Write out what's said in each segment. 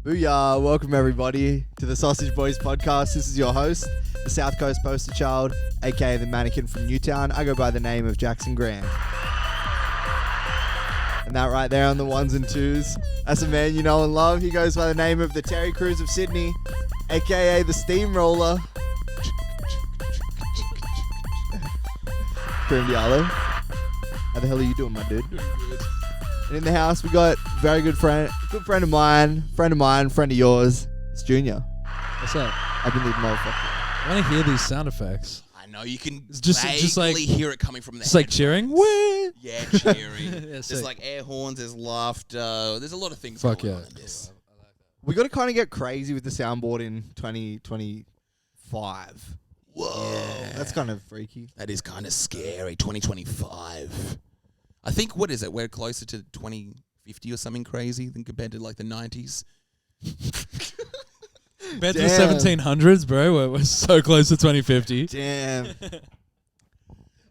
Booyah! Welcome everybody to the Sausage Boys podcast. This is your host, the South Coast poster child, aka the mannequin from Newtown. I go by the name of Jackson Grant. And that right there on the ones and twos, that's a man you know and love. He goes by the name of the Terry Crews of Sydney, aka the Steamroller. Cream Diallo. How the hell are you doing, my dude? And in the house, we got very good friend of mine, friend of yours. It's Junior. What's up? I've been leaving motherfucker. I want to hear these sound effects. I know you can just like hear it coming from the. It's like cheering. Woo! Yeah, cheering. There's like air horns. There's laughter. There's a lot of things Fuck going yeah. on in this. We got to kind of get crazy with the soundboard in 2025. Whoa, Yeah, that's kind of freaky. That is kind of scary. 2025. I think, what is it? We're closer to 2050 or something crazy than compared to like the 90s. Compared to the 1700s, bro, we're so close to 2050. Damn.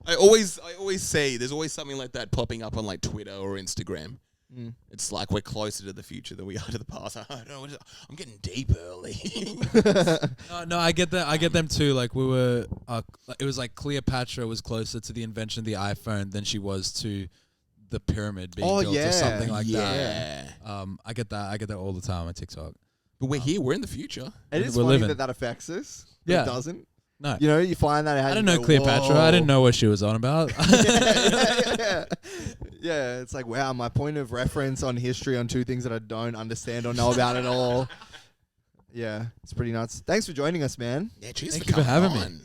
I always say there's always something like that popping up on like Twitter or Instagram. Mm. It's like we're closer to the future than we are to the past. I don't know. I'm getting deep early. No, I get that. I get them too. Like we were, it was like Cleopatra was closer to the invention of the iPhone than she was to the pyramid being built or something like that. I get that. I get that all the time on TikTok. But we're here. We're in the future. It is We're funny living. that affects us. Yeah. It doesn't. No. You know, you find that it has. I didn't know Cleopatra. I didn't know what she was on about. Yeah, it's like, wow, my point of reference on history on two things that I don't understand or know about at all. Yeah, it's pretty nuts. Thanks for joining us, man. Yeah, cheers Thank you for having me.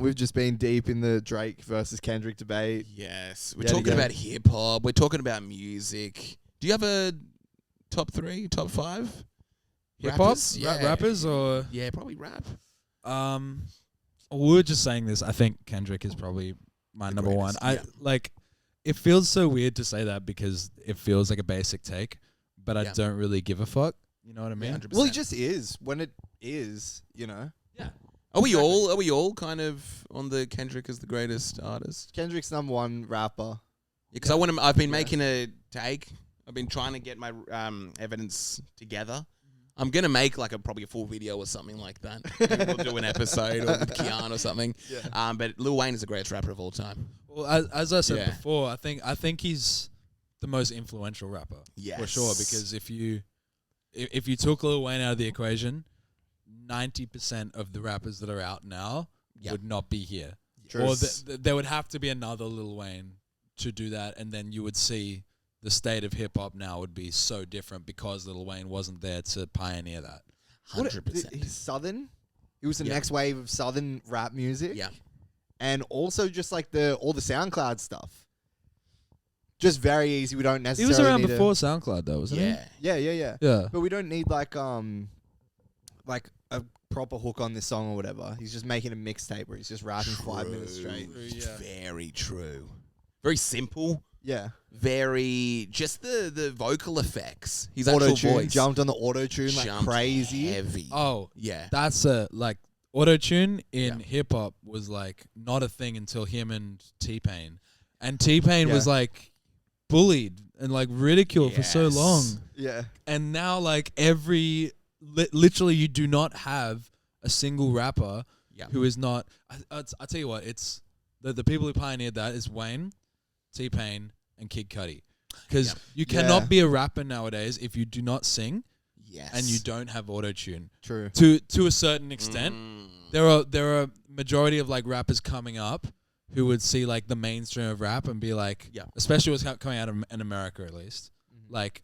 We've just been deep in the Drake versus Kendrick debate. Yes. We're Yet talking again. about hip-hop. We're talking about music. Do you have a top 3, top 5? Hip hop, Rappers? Yeah. rappers, or Yeah, probably rap. we were just saying this. I think Kendrick is probably my The number one. greatest, Like. It feels so weird to say that because it feels like a basic take, but I don't really give a fuck. You know what I mean? 100%. Well, he just is when it is, you know. Yeah. Are we all kind of on the Kendrick as the greatest artist? Kendrick's number one rapper. Yeah, because I've been making a take. I've been trying to get my evidence together. I'm gonna make probably a full video or something like that. Maybe we'll do an episode or with Kian or something. Yeah. But Lil Wayne is the greatest rapper of all time. Well, as I said before, I think he's the most influential rapper. Yes. For sure. Because if you took Lil Wayne out of the equation, 90% of the rappers that are out now would not be here. True. Or there would have to be another Lil Wayne to do that, and then you would see the state of hip-hop now would be so different because Lil Wayne wasn't there to pioneer that. 100%. He's Southern. He was the next wave of Southern rap music. Yeah. And also just like all the SoundCloud stuff. Just very easy. We don't He necessarily was around need before SoundCloud, though, wasn't Yeah. Yeah. he? Yeah. But we don't need like a proper hook on this song or whatever. He's just making a mixtape where he's just rapping 5 minutes straight. Very true. Very simple. Yeah. Very just the vocal effects. His Auto actual tune voice jumped on the auto tune like jumped crazy. heavy. Oh, Yeah. that's like auto-tune in hip-hop was like not a thing until him and T-Pain. And T-Pain was like bullied and like ridiculed for so long. Yeah. And now like literally you do not have a single rapper who is not, I'll tell you what, it's the people who pioneered that is Wayne, T-Pain, and Kid Cudi. Because you cannot be a rapper nowadays if you do not sing and you don't have auto-tune. True. To a certain extent. There are majority of like rappers coming up who would see like the mainstream of rap and be like, especially what's coming out of in America at least, like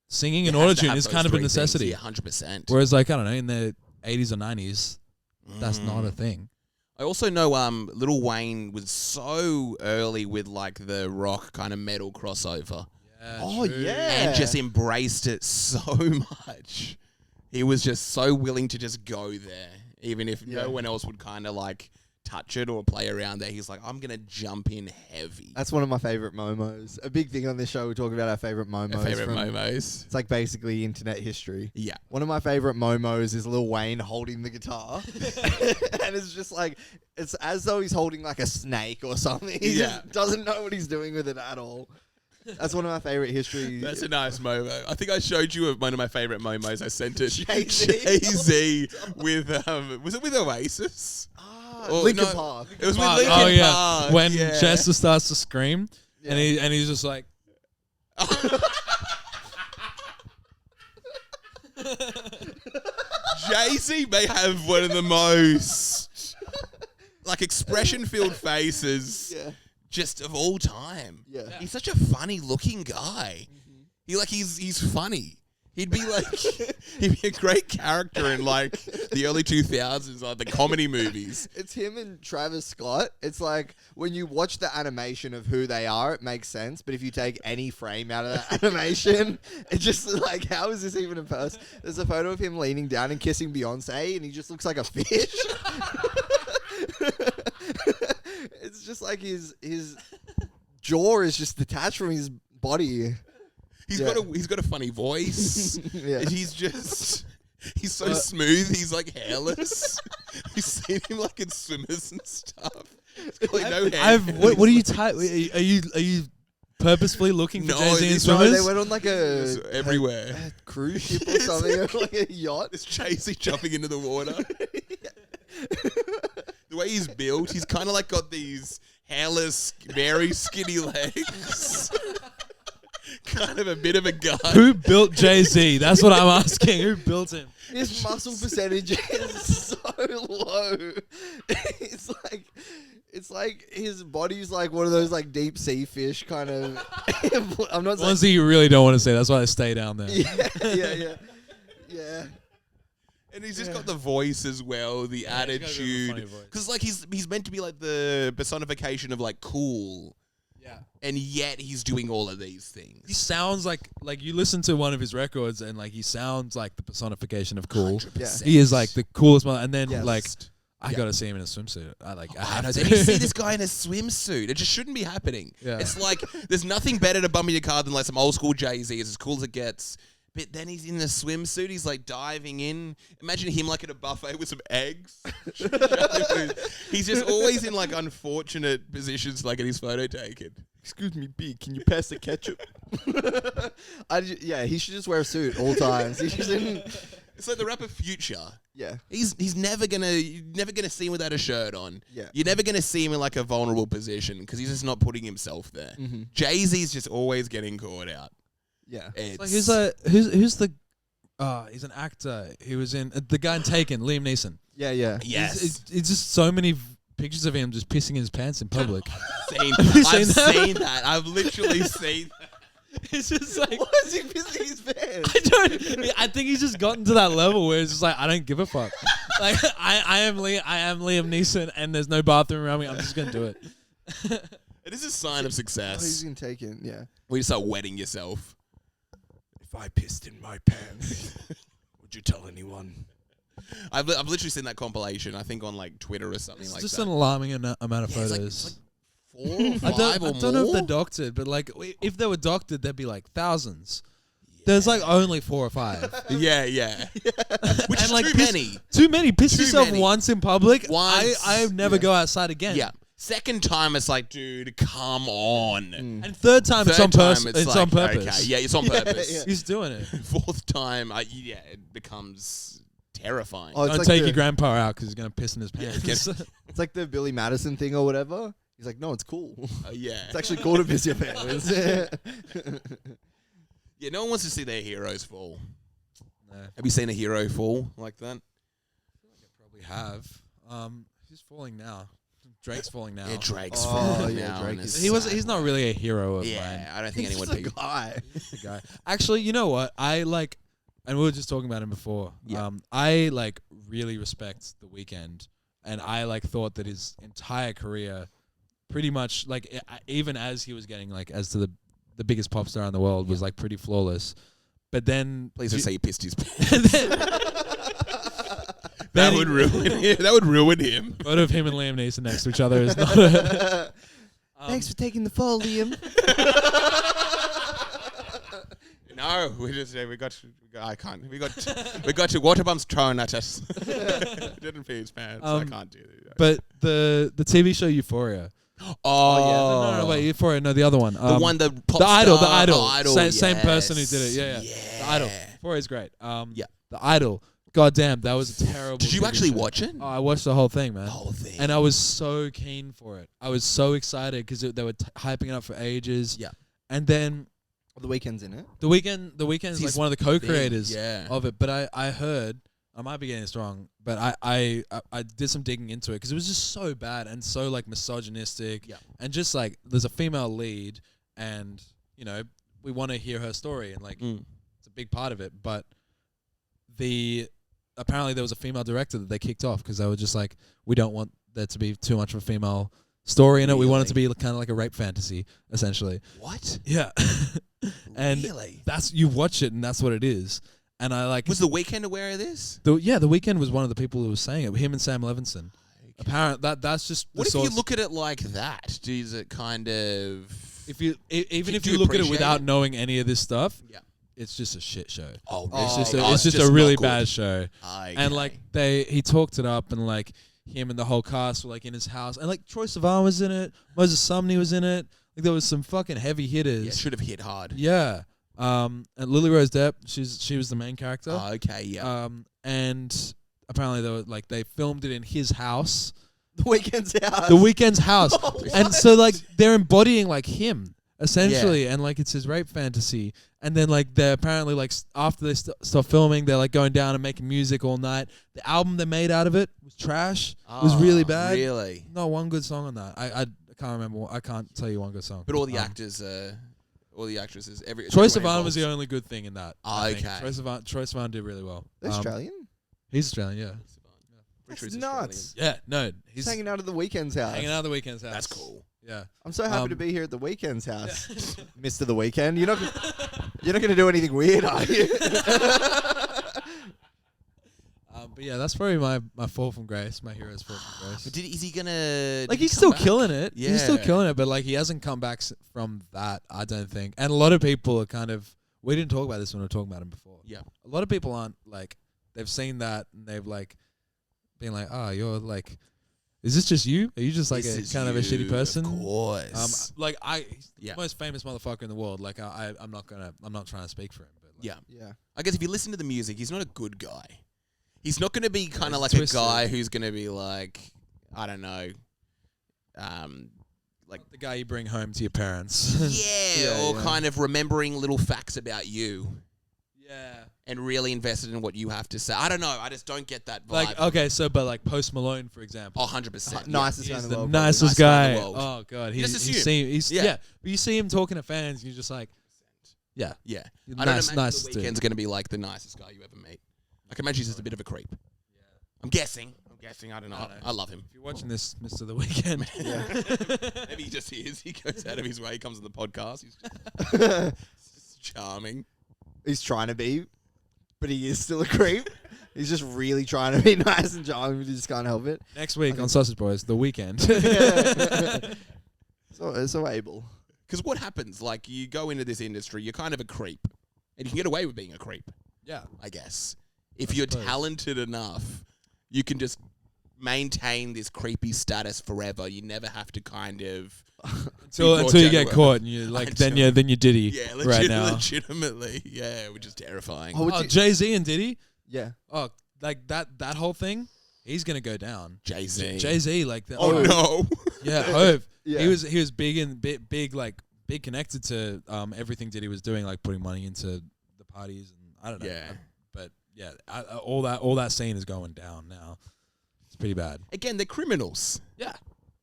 singing and auto-tune is kind of a necessity. Yeah, 100%. Whereas like, I don't know, in the 80s or 90s, that's not a thing. I also know Lil Wayne was so early with like the rock kind of metal crossover. Yeah, Oh, true. yeah. And just embraced it so much. He was just so willing to just go there. Even if no one else would kind of like touch it or play around there. He's like, I'm going to jump in heavy. That's one of my favorite momos. A big thing on this show, we talk about our favorite momos. Momos. It's like basically internet history. Yeah. One of my favorite momos is Lil Wayne holding the guitar. And it's just like, it's as though he's holding like a snake or something. He just doesn't know what he's doing with it at all. That's one of my favorite history. That's a nice Momo. I think I showed you one of my favorite Momos. I sent it Jay-Z. with was it with Oasis? Linkin Park. It was with Linkin Park. When Chester starts to scream and he's just like Jay-Z may have one of the most like expression-filled faces just of all time. Yeah. He's such a funny looking guy. He's funny. He'd be a great character in like the early 2000s, like the comedy movies. It's him and Travis Scott. It's like when you watch the animation of who they are, it makes sense. But if you take any frame out of that animation, it's just like, how is this even a person? There's a photo of him leaning down and kissing Beyonce, and he just looks like a fish. It's just like his jaw is just detached from his body. He's got a funny voice. He's so smooth. He's like hairless. You've seen him like in swimmers and stuff. Like no hair. What are you are you purposefully looking for Jay-Z in swimmers? They went on like everywhere. A cruise ship or something, or like a yacht. It's Jay-Z jumping into the water. The way he's built, he's kind of like got these hairless, very skinny legs. Kind of a bit of a guy. Who built Jay-Z? That's what I'm asking. Who built him? His muscle percentage is so low. It's like his body's like one of those like deep sea fish kind of. I'm not saying ones that you really don't want to say. That's why I stay down there. Yeah. And he's just got the voice as well, the attitude. Because like he's meant to be like the personification of like cool. Yeah. And yet he's doing all of these things. He sounds like you listen to one of his records and like he sounds like the personification of cool. 100%. He is like the coolest man. And then like I gotta see him in a swimsuit. I have to. Then you see this guy in a swimsuit. It just shouldn't be happening. Yeah. It's like there's nothing better to bump in your car than like some old school Jay-Z. It's as cool as it gets. But then he's in a swimsuit. He's like diving in. Imagine him like at a buffet with some eggs. He's just always in like unfortunate positions, like in his photo taken. Excuse me, B, can you pass the ketchup? He should just wear a suit all times. It's like the rapper Future. Yeah. You're never gonna see him without a shirt on. Yeah. You're never gonna see him in like a vulnerable position because he's just not putting himself there. Mm-hmm. Jay-Z's just always getting caught out. Yeah. Like who's the he's an actor. He was in the guy in Taken, Liam Neeson. Yeah. Yes. It's just so many pictures of him just pissing his pants in public. I've seen that. I've literally seen that. It's just like, why is he pissing his pants? I think he's just gotten to that level where it's just like, I don't give a fuck. Like I am Liam Neeson and there's no bathroom around me. I'm just gonna do it. It is a sign of success. He's gonna take it. Yeah. When you start wetting yourself. If I pissed in my pants, would you tell anyone? I've literally seen that compilation. I think on like Twitter or something like that. It's just an alarming amount of photos. It's like 4 or 5 I don't know if they're doctored, but like if they were doctored, there'd be like thousands. Yeah. There's like only 4 or 5. Yeah. Which is like too many. Too many. Piss yourself once in public. I never go outside again. Yeah. Second time, it's like, dude, come on. And third time, it's on purpose. It's on purpose. Okay. Yeah, it's on purpose. Yeah. He's doing it. Fourth time, it becomes terrifying. Don't like take your grandpa out because he's going to piss in his pants. It's like the Billy Madison thing or whatever. He's like, no, it's cool. Yeah. It's actually cool to piss your pants. Yeah, no one wants to see their heroes fall. No. Have you seen a hero fall like that? I feel like I probably have. Who's falling now? Drake's falling now. Yeah, Drake's falling yeah, now. Drake he's not really a hero of mine. Yeah, I don't think anyone He's the guy. Actually, you know what? I like, and we were just talking about him before. Yeah. I like really respect The Weeknd, and I like thought that his entire career, pretty much like even as he was getting like as to the biggest pop star in the world, was like pretty flawless. But then, please don't say he pissed his pants. That would ruin him. That would ruin him. Photo of him and Liam Neeson next to each other is not a... Thanks for taking the fall, Liam. No, I can't. We got your water bumps thrown at us. Didn't pee his pants. I can't do that. But the TV show Euphoria, Oh, No, wait, before no, the other one. the one, the pop the Idol, the star, Idol. Same person who did it. Yeah. The Idol. Before is great. Yeah. The Idol. God damn, that was a terrible. Did you TV actually show. watch it? Oh, I watched the whole thing, man. The whole thing. And I was so keen for it. I was so excited because they were hyping it up for ages. Yeah. And then The Weeknd's in it. The Weeknd is like one of the co-creators of it. But I heard, I might be getting this wrong, but I did some digging into it because it was just so bad and so like misogynistic. Yeah. And just like there's a female lead, and you know we want to hear her story, and like it's a big part of it. But apparently there was a female director that they kicked off because they were just like, we don't want there to be too much of a female story in it. We want it to be kind of like a rape fantasy, essentially. What? Yeah. And that's, you watch it and that's what it is. And I like. Was The Weeknd aware of this? The Weeknd was one of the people who was saying it. Him and Sam Levinson. Okay. Apparently that's just. What if you look at it like that? Does it kind of? If you look at it without knowing any of this stuff. Yeah. It's just a shit show. It's just a really bad show. Okay. And like he talked it up, and like him and the whole cast were like in his house, and like Troye Sivan was in it, Moses Sumney was in it. Like there was some fucking heavy hitters. Yeah, should have hit hard. Yeah. And Lily Rose Depp, she was the main character. Oh, okay, yeah. And apparently they filmed it in his house. The Weeknd's house. The Weeknd's house. And so like they're embodying like him. Essentially, and like it's his rape fantasy, and then like they're apparently like after they stop filming, they're like going down and making music all night. The album they made out of it was trash. It was really bad. Really? Not one good song on that. I can't remember. I can't tell you one good song. But all the actors, all the actresses, Troye Sivan was the only good thing in that. Okay. Troye Sivan did really well. Australian? He's Australian, yeah. That's nuts. Yeah, no, He's hanging out at the Weeknd's house. Hanging out at the Weeknd's house. That's cool. Yeah. I'm so happy to be here at the Weeknd's house, Mr. The Weeknd. You're not going to do anything weird, are you? But yeah, that's probably my fall from grace. My hero's fall from grace. But is he gonna? Like he's still back? killing it. Yeah. He's still killing it. But like he hasn't come back from that. I don't think. And a lot of people are kind of. We didn't talk about this when we were talking about him before. Yeah. A lot of people aren't like. They've seen that and they've like, been like, oh, you're like. Is this just you? Are you just like a kind of a shitty person? Of course. Like he's the most famous motherfucker in the world. Like I'm not trying to speak for him. But like, yeah. I guess if you listen to the music, he's not a good guy. He's not going to be kind of like twisted. a guy who's going to be like, I don't know, like the guy you bring home to your parents. or kind of remembering little facts about you. Yeah. And really invested in what you have to say. I don't know. I just don't get that vibe. Like, okay, so, but like Post Malone, for example. 100%. Nicest guy He's in the the world. nicest guy guy. in the world. Oh, God. You just assume. But you see him talking to fans, and you're just like, yeah. Yeah. Nice, I don't imagine nice The dude. Weeknd's going to be like the nicest guy you ever meet. I can imagine he's just a bit of a creep. Yeah. I'm guessing. I don't know. I love him. If you're watching this, Mr. The Weeknd. Maybe he just is. He goes out of his way. He comes on the podcast. He's just charming. He's trying to be, but he is still a creep. He's just really trying to be nice and charming, but he just can't help it. Next week on Sausage Boys, The Weeknd. So able. Because what happens? Like, you go into this industry, you're kind of a creep. And you can get away with being a creep. Yeah. I guess. If you're talented enough, you can just maintain this creepy status forever. You never have to kind of until you get caught and you like then you're Diddy right now. Legitimately, yeah, which is terrifying. Jay-Z and Diddy, yeah. Like that whole thing, he's gonna go down. Jay-Z, like that. Oh no, yeah, Hove. Yeah. He was big and big connected to everything Diddy was doing, like putting money into the parties and I don't know. Yeah. But yeah, all that scene is going down now. It's pretty bad. Again, they're criminals. Yeah.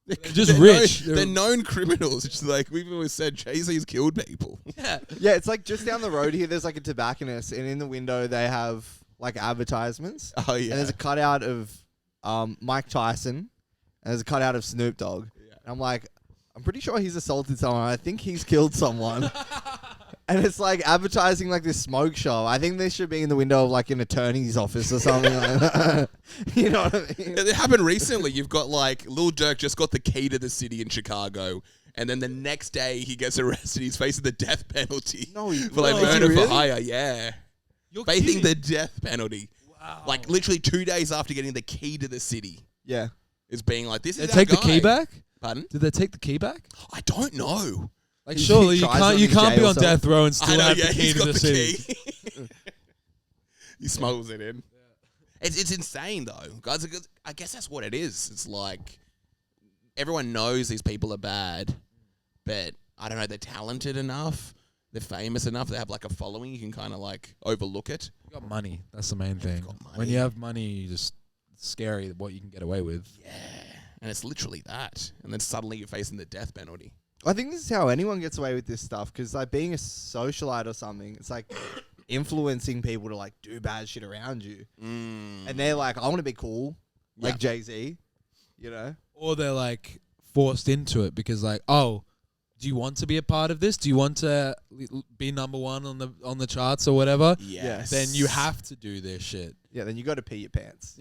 They're just rich. They're known criminals. It's like we've always said, Jay-Z's killed people. Yeah, it's like just down the road here, there's like a tobacconist, and in the window they have like advertisements. Oh, yeah. And there's a cutout of Mike Tyson, and there's a cutout of Snoop Dogg. Yeah. And I'm like, I'm pretty sure he's assaulted someone. I think he's killed someone. And it's like advertising like this smoke shop. I think they should be in the window of like an attorney's office or something like that. You know what I mean? It happened recently. You've got like Lil Durk just got the key to the city in Chicago, and then the next day he gets arrested. He's facing the death penalty for like murder for hire. Yeah, You're facing kidding. the death penalty. Wow. Like literally 2 days after getting the key to the city, Yeah. is being like, this is They our take the guy. key back? Pardon? Did they take the key back? I don't know. Like, He surely you tries on can't his be on jail death row and I still know, have yeah, the key he's to got the the city. key. He smuggles it in. It's insane though, guys. I guess that's what it is. It's like everyone knows these people are bad, but I don't know. They're talented enough. They're famous enough. They have like a following. You can kind of like overlook it. You got money. That's the main thing. got money. When you have money, it's scary what you can get away with. Yeah, and it's literally that. And then suddenly you're facing the death penalty. I think this is how anyone gets away with this stuff, because like being a socialite or something, it's like influencing people to like do bad shit around you, and they're like, I want to be cool, like Jay-Z, you know, or they're like forced into it because like, oh, do you want to be a part of this? Do you want to be number one on the charts or whatever? Yes. Then you have to do this shit. Yeah, then you got to pee your pants.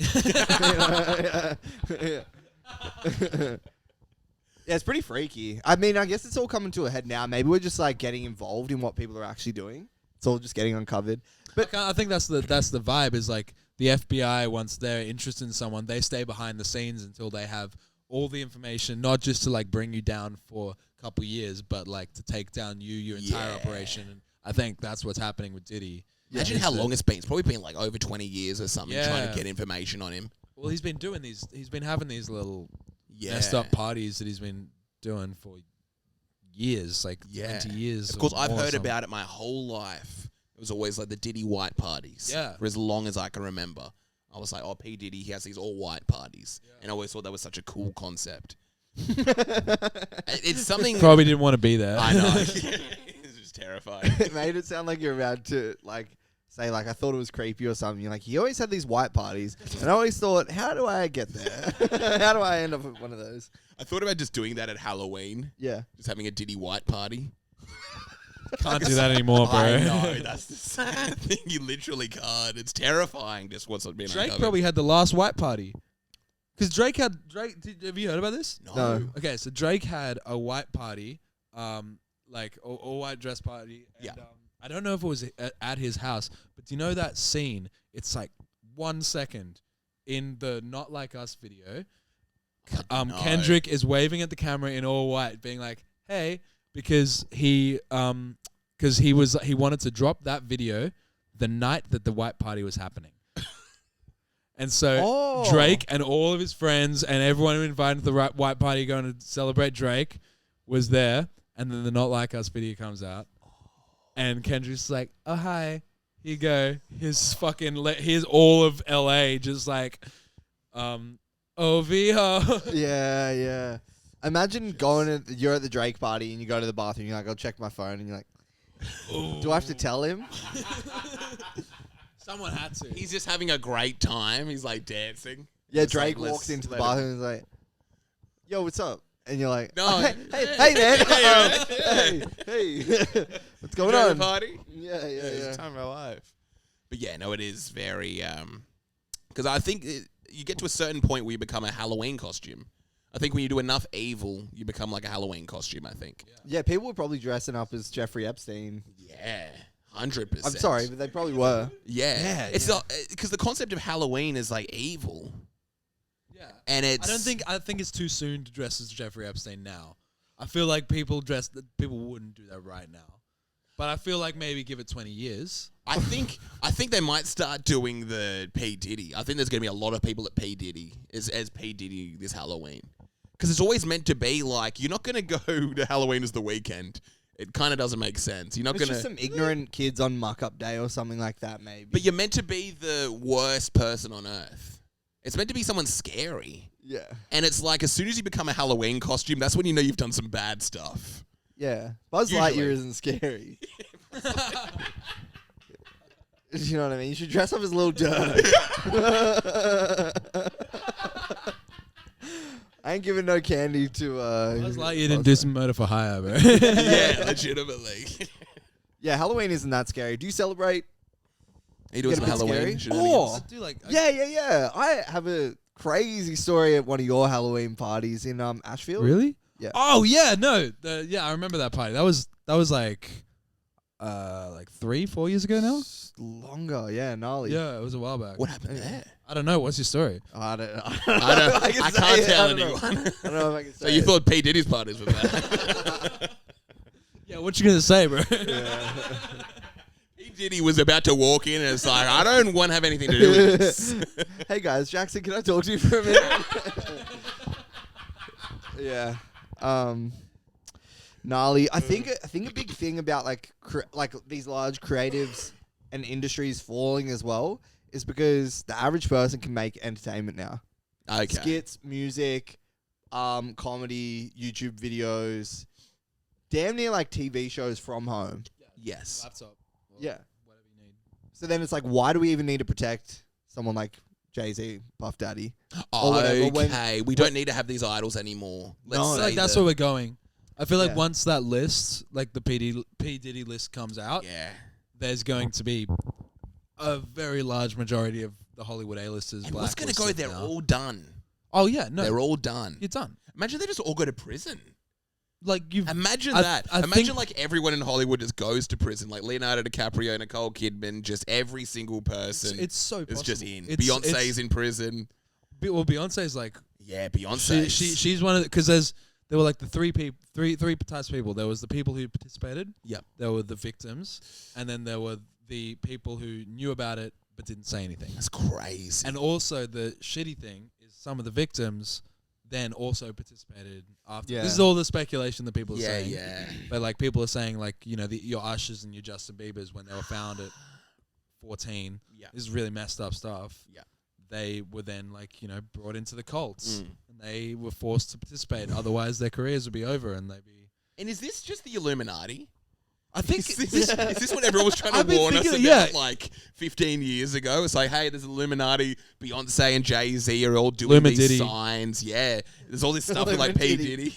Yeah, it's pretty freaky. I mean, I guess it's all coming to a head now. Maybe we're just like getting involved in what people are actually doing. It's all just getting uncovered. But I think that's the vibe. Is like the FBI, once they're interested in someone, they stay behind the scenes until they have all the information, not just to like bring you down for a couple years, but like to take down your entire operation. And I think that's what's happening with Diddy. Imagine how long it's been. It's probably been like over 20 years or something trying to get information on him. Well, he's been having these little messed up parties that he's been doing for years, like 20 years. Of course, I've heard about it my whole life. It was always like the Diddy white parties. Yeah. For as long as I can remember. I was like, oh, P. Diddy, he has these all white parties. Yeah. And I always thought that was such a cool concept. It's something... Probably didn't want to be there. I know. It's just terrifying. it made it sound like you're about to like say like, I thought it was creepy or something. You're like, he always had these white parties. And I always thought, how do I get there? How do I end up at one of those? I thought about just doing that at Halloween. Yeah. Just having a Diddy white party. Can't do that anymone bro. I know, that's the sad thing. You literally can't. It's terrifying just what's been Drake uncovered. probably had the last white party. Because Drake, have you heard about this? No. Okay, so Drake had a white party, like all white dress party. And, I don't know if it was at his house, but do you know that scene? It's like 1 second in the Not Like Us video. Kendrick is waving at the camera in all white, being like, "Hey," because he wanted to drop that video the night that the white party was happening. And so Drake and all of his friends and everyone who invited to the white party going to celebrate Drake was there. And then the Not Like Us video comes out. And Kendrick's like, oh, hi. Here you go. Here's all of LA just like, OVO. Yeah. Imagine you're at the Drake party and you go to the bathroom. You're like, I'll check my phone. And you're like, do I have to tell him? Someone had to. He's just having a great time. He's like dancing. Yeah, Just Drake like, walks into the bathroom and is like, yo, what's up? And you're like, No. oh, hey, man. Hey. What's going Enjoy on? the party? Yeah. It's the time of my life. But yeah, no, it is very... Because I think you get to a certain point where you become a Halloween costume. I think when you do enough evil, you become like a Halloween costume, I think. Yeah, people were probably dressing up as Jeffrey Epstein. Yeah, 100%. I'm sorry, but they probably were. Yeah. It's not... Because the concept of Halloween is like evil. Yeah. And it's... I think it's too soon to dress as Jeffrey Epstein now. I feel like people wouldn't do that right now. But I feel like maybe give it 20 years. I think they might start doing the P. Diddy. I think there's going to be a lot of people at P. Diddy as P. Diddy this Halloween. Because it's always meant to be like, you're not going to go to Halloween as the weekend. It kind of doesn't make sense. You're not going to... It's just some ignorant kids on muck-up day or something like that, maybe. But you're meant to be the worst person on earth. It's meant to be someone scary. Yeah. And it's like, as soon as you become a Halloween costume, that's when you know you've done some bad stuff. Yeah. Buzz Usually. Lightyear isn't scary. You know what I mean? You should dress up as Lil Durk. I ain't giving no candy to... Buzz Lightyear didn't do some murder for hire, bro. Yeah, legitimately. Yeah, Halloween isn't that scary. Do you celebrate? Are you doing Get a some bit Halloween scary? shenanigans? I do like... Yeah. I have a crazy story at one of your Halloween parties in Ashfield. Really? Yeah. Oh, yeah, no. I remember that party. That was like... like 3-4 years ago now. Longer, yeah, gnarly. Yeah, it was a while back. What happened there? I don't know. What's your story? I don't know. I can't tell anyone. I don't know if I can say So you it. thought P. Diddy's parties were bad? Yeah, what you gonna say, bro? Yeah. P. Diddy was about to walk in and it's like, I don't want to have anything to do with this. Hey guys, Jackson, can I talk to you for a minute? Yeah. Gnarly. I think a big thing about like these large creatives and industries falling as well is because the average person can make entertainment now. Okay. Skits, music, comedy, YouTube videos, damn near like TV shows from home. Yes. Laptop. Yeah. Whatever you need. So then it's like, why do we even need to protect someone like Jay-Z, Puff Daddy? Or whatever, Okay. We don't need to have these idols anymore. No, I feel like that's where we're going. I feel like once that list, like the P. Diddy list comes out, there's going to be a very large majority of the Hollywood A-listers. And what's going to go? They're all done. Oh yeah, no, they're all done. You're done. Imagine they just all go to prison. Like you imagine that. Imagine like everyone in Hollywood just goes to prison. Like Leonardo DiCaprio, Nicole Kidman, just every single person. It's so possible. Is just in. Beyonce's in prison. Well, Beyonce's like Beyonce. She's one of because there were like the three types of people. There was the people who participated. Yep. There were the victims, and then there were the people who knew about it but didn't say anything. That's crazy. And also the shitty thing is some of the victims then also participated after. Yeah. This is all the speculation that people are saying. Yeah. But like people are saying like, you know, your Ushers and your Justin Biebers when they were found at 14. Yeah. This is really messed up stuff. Yeah. They were then like, you know, brought into the cults. And they were forced to participate. Otherwise their careers would be over and they'd be... And is this just the Illuminati? I think... Is this what everyone was trying to warn us about like 15 years ago? It's like, hey, there's Illuminati, Beyonce and Jay-Z are all doing these signs. Yeah. There's all this stuff with like P. Diddy.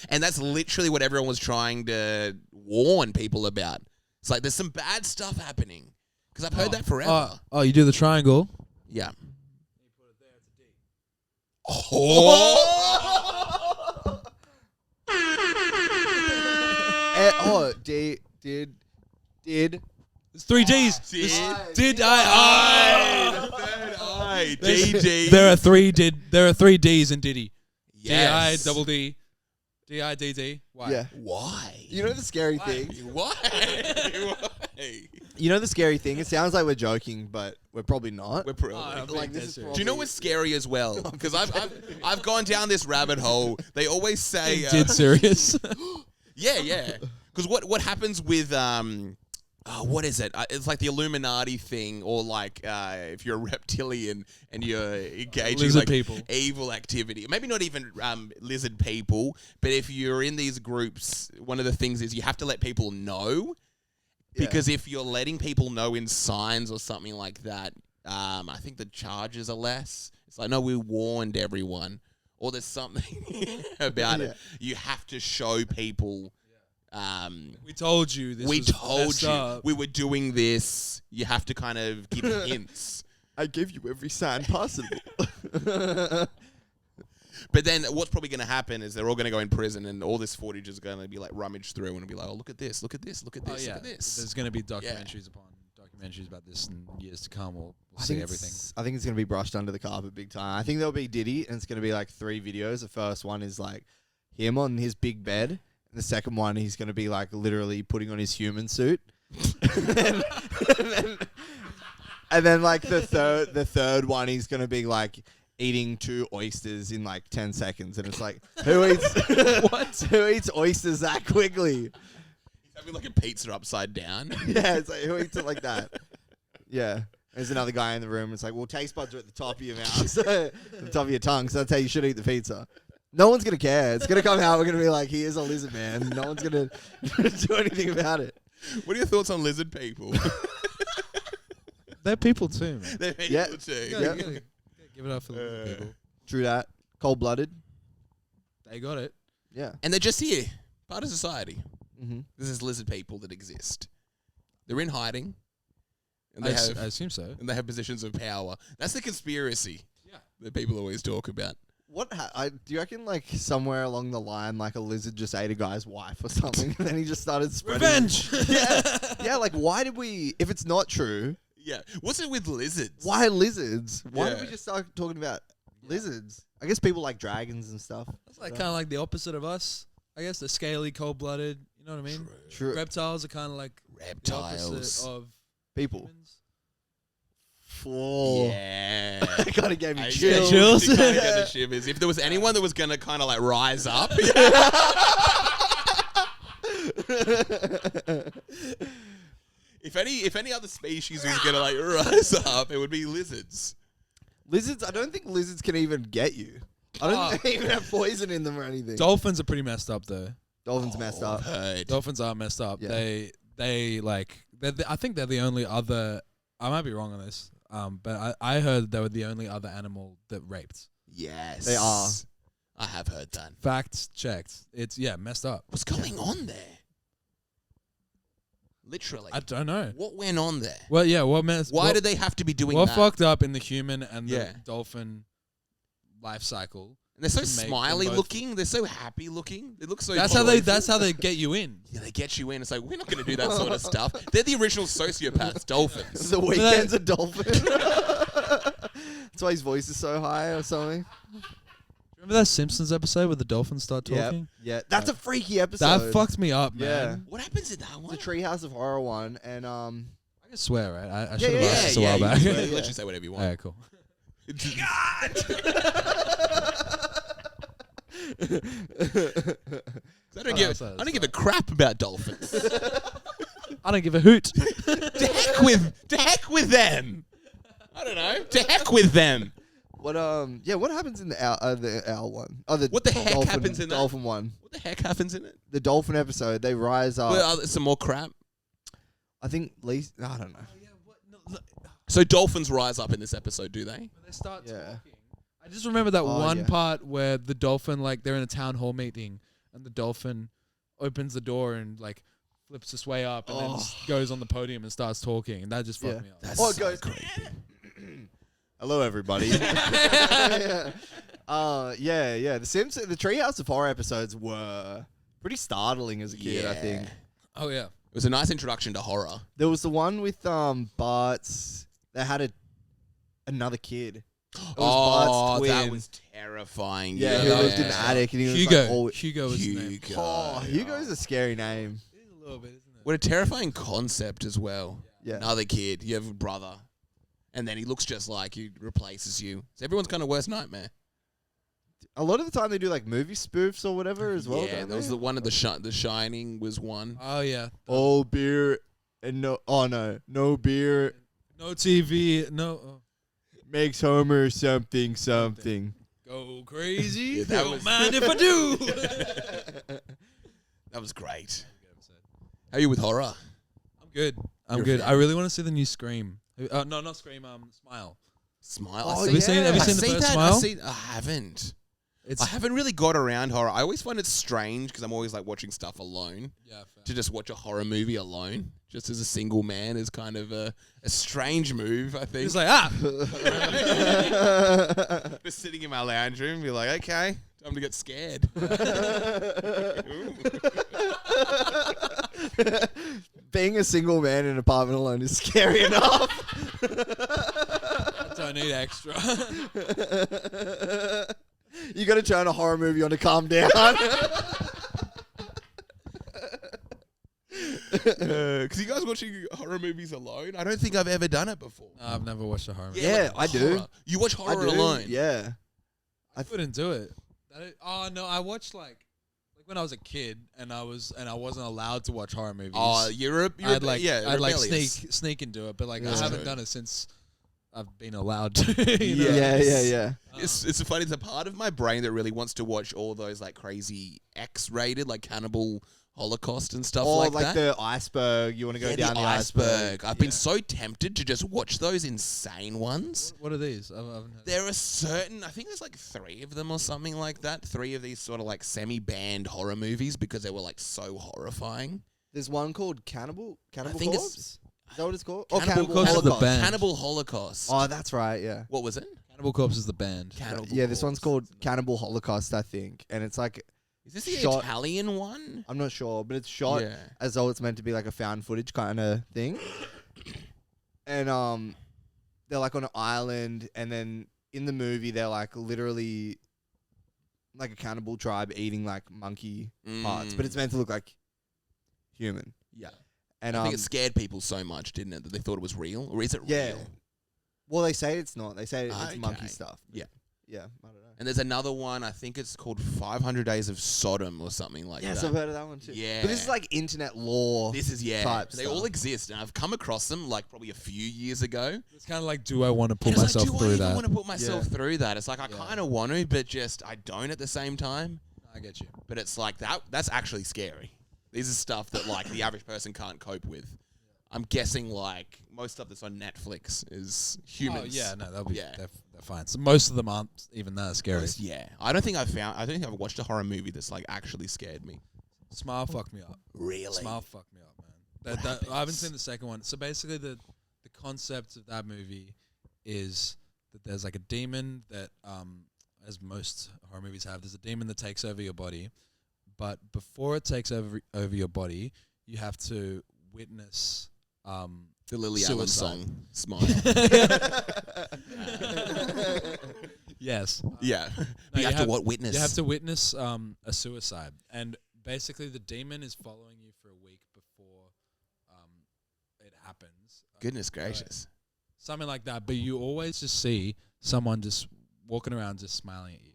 And that's literally what everyone was trying to warn people about. It's like, there's some bad stuff happening. Because I've heard that forever. You do the triangle. Yeah. Did It's 3 Ds. Did I? Third eye. DD. There are 3 Ds in Diddy. Yes. D-I, double D. D-I-D-D. Why? Yeah. Why? You know the scary thing? Why? You know the scary thing? It sounds like we're joking, but we're probably not. We're probably like this is Do you know what's scary as well? Because I've gone down this rabbit hole. They always say Dead serious. Yeah. Because what happens with what is it? It's like the Illuminati thing, or like if you're a reptilian and you're engaging lizard like people. Evil activity. Maybe not even lizard people, but if you're in these groups, one of the things is you have to let people know. Because if you're letting people know in signs or something like that, I think the charges are less. It's like, no, we warned everyone. Or there's something about it. You have to show people. We told you this. We was told messed you up. we were doing this. You have to kind of give hints. I give you every sign possible. But then what's probably going to happen is they're all going to go in prison and all this footage is going to be like rummaged through and be like, oh, look at this, look at this, look at this, look at this. There's going to be documentaries upon documentaries about this in years to come. We'll see everything. I think it's going to be brushed under the carpet big time. I think there'll be Diddy and it's going to be like 3 videos. The first one is like him on his big bed. And the second one, he's going to be like literally putting on his human suit. and then like the third one, he's going to be like eating 2 oysters in like 10 seconds. And it's like, who eats oysters that quickly? He's having like a pizza upside down. Yeah, it's like, who eats it like that? Yeah. There's another guy in the room. It's like, well, taste buds are at the top of your mouth, the top of your tongue. So that's how you should eat the pizza. No one's going to care. It's going to come out. We're going to be like, he is a lizard man. No one's going to do anything about it. What are your thoughts on lizard people? They're people too, man. They're people too. Yeah. Give it up for the people. True that. Cold-blooded. They got it. Yeah. And they're just here. Part of society. Mm-hmm. This is lizard people that exist. They're in hiding. And I they have assume so. And they have positions of power. That's the conspiracy that people always talk about. Do you reckon like somewhere along the line, like a lizard just ate a guy's wife or something, and then he just started spreading Revenge. yeah. Like, why did we? If it's not true, Yeah. What's it with lizards? why lizards? Why did Yeah. we just start talking about lizards? I guess people like dragons and stuff. It's like kind of like the opposite of us. I guess they're scaly, cold-blooded. You know what I mean? True. Reptiles are kind of like the Reptiles. opposite of People. humans. Whoa. Yeah. It kind of gave me I- chills. Chills. You kinda get the shivers. If there was anyone that was gonna kind of like rise up, if any other species was gonna like rise up, it would be lizards. Lizards. I don't think lizards can even get you. I don't think they even have poison in them or anything. Dolphins are pretty messed up though. Dolphins messed up. Heard. Dolphins are messed up. Yeah. They like. I think they're the only other. I might be wrong on this. But I heard they were the only other animal that raped. Yes, They are. I have heard that. Facts checked. It's messed up. What's going on there? Literally, I don't know. what went on there? Well, yeah. What messed? Why did they have to be doing What that? fucked up in the human and the Yeah. dolphin life cycle? And they're so to make them smiley both- looking. They're so happy looking. They look so. That's how they get you in. Yeah, they get you in. It's like we're not going to do that sort of stuff. They're the original sociopaths, dolphins. The weekend's a dolphin. That's why his voice is so high or something. Remember that Simpsons episode where the dolphins start talking? Yeah. That's a freaky episode. That fucked me up, man. Yeah. What happens in that one? The Treehouse of Horror one, and I can swear, right? I should Yeah, have asked this a while you back. can swear. Let you say whatever you want. Alright, cool. I don't give a crap about dolphins. I don't give a hoot. To heck with them. I don't know. To heck with them. what happens in the owl one? Oh, What the heck happens in that? dolphin one? What the heck happens in it? The dolphin episode, they rise up. Well, some more crap. I think least I don't know. So dolphins rise up in this episode, do they? When they start Yeah. talking. I just remember that one yeah. part where the dolphin, like, they're in a town hall meeting, and the dolphin opens the door and like flips his way up, and then just goes on the podium and starts talking, and that just fucked me up. That's It so goes. creepy. Hello, everybody. yeah. The Simpsons, the Treehouse of Horror episodes were pretty startling as a kid. I think Oh yeah. It was a nice introduction to horror. there was the one with Bart's. They had another kid. It was Bart's twin. that was terrifying. Yeah, who lived in the attic, and he was Hugo. like, all, Hugo was his name. Hugo. oh, Hugo's a scary name. It is a little bit, isn't it? What a terrifying concept as well. Yeah. Another kid, you have a brother, and then he looks just like you, replaces you. It's everyone's kind of worst nightmare. A lot of the time they do like movie spoofs or whatever as well. Yeah, don't there was they? the one of the Shining was one. Oh yeah. all beer and no beer No TV. No. makes Homer something. Go crazy. Yeah, that Don't was- mind if I do. That was great. How are you with horror? I'm good. I'm You're a good. fan. I really want to see the new Scream. No, not Scream. Smile. Smile. Oh, I've seen- Have you yeah. seen the I've first that. Smile? I haven't. It's I haven't really got around horror. I always find it strange because I'm always like watching stuff alone. yeah. Fair. To just watch a horror movie alone, just as a single man, is kind of a strange move, I think. He's like Just sitting in my lounge room, be like, okay, time to get scared. Being a single man in an apartment alone is scary enough. I don't need extra. You got to turn a horror movie on to calm down. Because you guys watching horror movies alone? I don't think I've ever done it before. No, I've never watched a horror movie. Yeah, like I do. horror. You watch I horror do, alone? Yeah. I couldn't do it. Oh no, I watched like when I was a kid and I wasn't allowed to watch horror movies. Oh, you're I'd like rebellious. sneak and do it, but like I Yeah. haven't done it since I've been allowed to. You know? Yeah. It's funny. There's a part of my brain that really wants to watch all those like crazy X-rated, like Cannibal Holocaust and stuff Or like like that. the iceberg. You want to go Yeah, down the iceberg. I've been so tempted to just watch those insane ones. What are these? I haven't heard. There are certain, I think there's like 3 of them or something like that. 3 of these sort of like semi-banned horror movies because they were like so horrifying. There's one called Cannibal think Corpse? it's- Is that what it's called? Cannibal Corpse is the Holocaust. band. Cannibal Holocaust. Oh, that's right, yeah. What was it? Cannibal Corpse is the band. Yeah, this one's called Cannibal Holocaust, I think, and it's like. Is this the shot, Italian one? I'm not sure, but it's shot as though it's meant to be like a found footage kind of thing. And they're like on an island, and then in the movie they're like literally like a cannibal tribe eating like monkey parts, but it's meant to look like human. Yeah. And I think it scared people so much, didn't it, that they thought it was real? Or is it real? Well, they say it's not. They say it's monkey stuff. Yeah. Yeah, I don't know. And there's another one, I think it's called 500 Days of Sodom or something like that. Yes, I've heard of that one too. Yeah. But this is like internet lore. This is, type they stuff. all exist, and I've come across them like probably a few years ago. It's kind of like, do I want to put And it's myself like, through do I that? want to put myself through that? It's like, I kind of want to, but just I don't at the same time. I get you. But it's like, that's actually scary. These are stuff that like the average person can't cope with. I'm guessing like most stuff that's on Netflix is humans. Oh, yeah, no, they'll be they're fine. So most of them aren't even that scary. I don't think I've watched a horror movie that's like actually scared me. Smile fucked me up. Really? Smile fucked me up, man. I haven't seen the second one. So basically the concept of that movie is that there's like a demon that as most horror movies have, there's a demon that takes over your body. But before it takes over your body, you have to witness the Lily Allen suicide. song, Smile. Yes. Yeah. No, you have to what witness? You have to witness a suicide. And basically the demon is following you for a week before it happens. Goodness gracious. Something like that. But you always just see someone just walking around just smiling at you.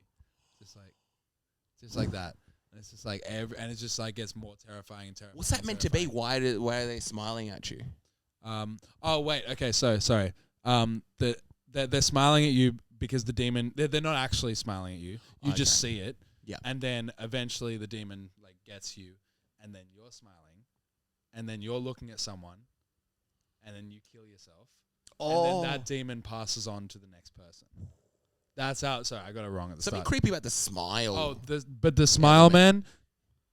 Just like that. And it's just like and it's just like gets more terrifying and terrifying. What's that meant to be? Why are they smiling at you? Oh wait, okay, so sorry. They're smiling at you because the demon they're not actually smiling at you. You just see it. Yeah. And then eventually the demon like gets you, and then you're smiling, and then you're looking at someone, and then you kill yourself. And then that demon passes on to the next person. That's how. Sorry, I got it wrong at the Something start. creepy about the smile. Oh, but the smile, man,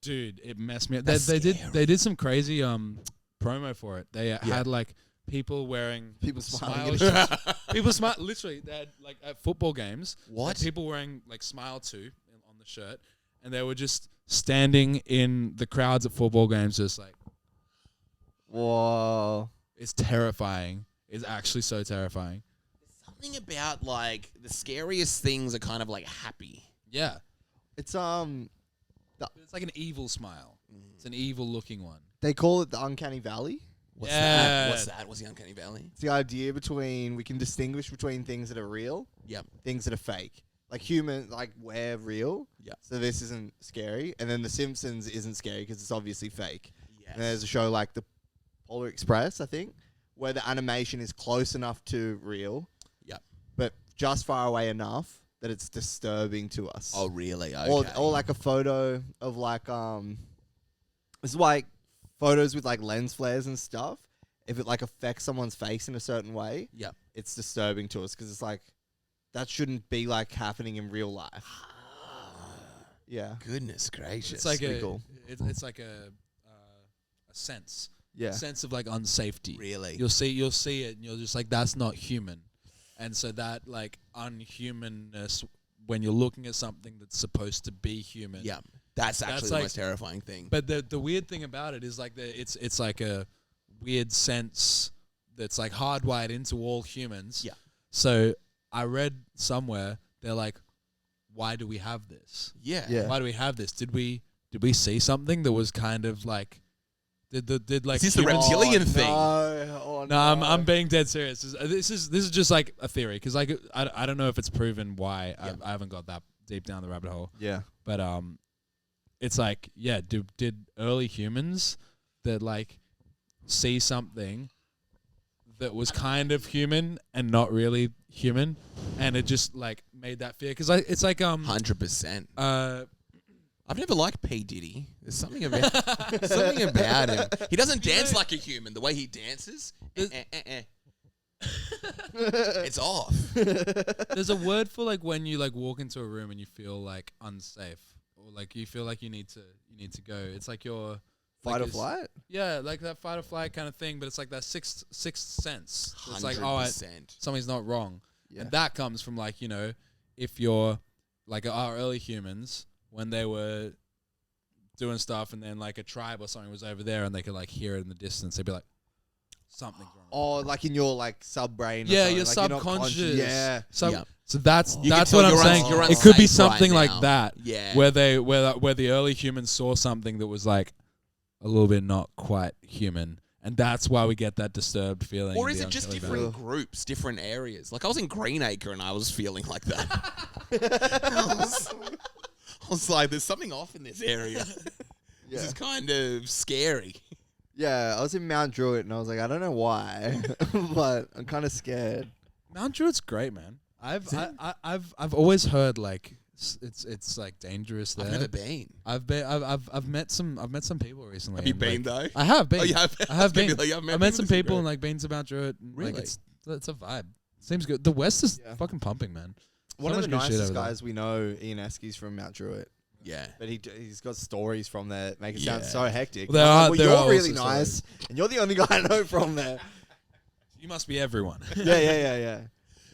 dude, it messed me up. They did some crazy promo for it. They had like people wearing smiling smile shirts. People smile. Literally, they had like at football games. What? People wearing like Smile 2 on the shirt, and they were just standing in the crowds at football games, just like. Whoa! It's terrifying. It's actually so terrifying. Something about like the scariest things are kind of like happy. Yeah. It's It's like an evil smile. It's an evil looking one. they call it the Uncanny Valley. What's Yeah. that? What's that? What's the Uncanny Valley? It's the idea between we can distinguish between things that are real, Yep. things that are fake. Like human, like we're real. Yep. So this isn't scary, and then The Simpsons isn't scary because it's obviously fake. Yes. And there's a show like The Polar Express, I think, where the animation is close enough to real. Yep. But just far away enough that it's disturbing to us. Oh, really? Okay. Or like a photo of like it's like photos with like lens flares and stuff. If it like affects someone's face in a certain way, Yep. it's disturbing to us because it's like that shouldn't be like happening in real life. Yeah. Goodness gracious. It's like pretty cool. It's like a sense. Yeah. Sense of like unsafety. Really? You'll see it, and you're just like, that's not human. And so that like unhumanness, when you're looking at something that's supposed to be human. Yeah. That's actually the like- most terrifying thing. But the weird thing about it is like it's like a weird sense that's like hardwired into all humans. Yeah. So I read somewhere they're like, why do we have this? Yeah. Yeah. Why do we have this? Did we see something that was kind of like did like Is this the humans- reptilian thing? No, I'm being dead serious. This is just like a theory because like I don't know if it's proven why. Yeah. I haven't got that deep down the rabbit hole. Yeah. But it's like did early humans that like see something that was kind of human and not really human, and it just like made that fear because it's like 100%. I've never liked P. Diddy. There's something about him. He doesn't dance like a human. The way he dances, it's off. there's a word for like when you like walk into a room and you feel like unsafe or like you feel like you need to go. It's like your Fight or like flight? Yeah, like that fight or flight kind of thing, but it's like that sixth sense. So it's like, 100%. something's not wrong. And that comes from like, you know, if you're like our early humans, when they were doing stuff and then like a tribe or something was over there and they could like hear it in the distance, they'd be like, something's wrong. Oh, like in your like sub-brain. Yeah, your your subconscious. Yeah. So that's You that's can what tell I'm saying. you're It could be unsafe right something like now. that. Yeah. Where the early humans saw something that was like a little bit not quite human. And that's why we get that disturbed feeling. Or in is the it just uncanny different valley. groups, different areas? Like I was in Greenacre and I was feeling like that. I was like, there's something off in this area. Yeah. This is kind of scary. Yeah, I was in Mount Druitt and I was like, I don't know why, but I'm kind of scared. Mount Druitt's great, man. I've always heard like it's like dangerous there. I've never been. I've met some people recently. Have you and, been like, though? I have been. Oh, you have? I have been. I've met some people and like been to Mount Druitt. And, Really? Like, it's a vibe. Seems good. The West is Yeah. fucking pumping, man. One So of the much good shit nicest over there. guys we know, Ian Eske's from Mount Druitt. Yeah. But he's got stories from there that make it sound Yeah. so hectic. There I'm are- like, there well, are you're really also nice, and you're the only guy I know from there. You must be everyone. Yeah.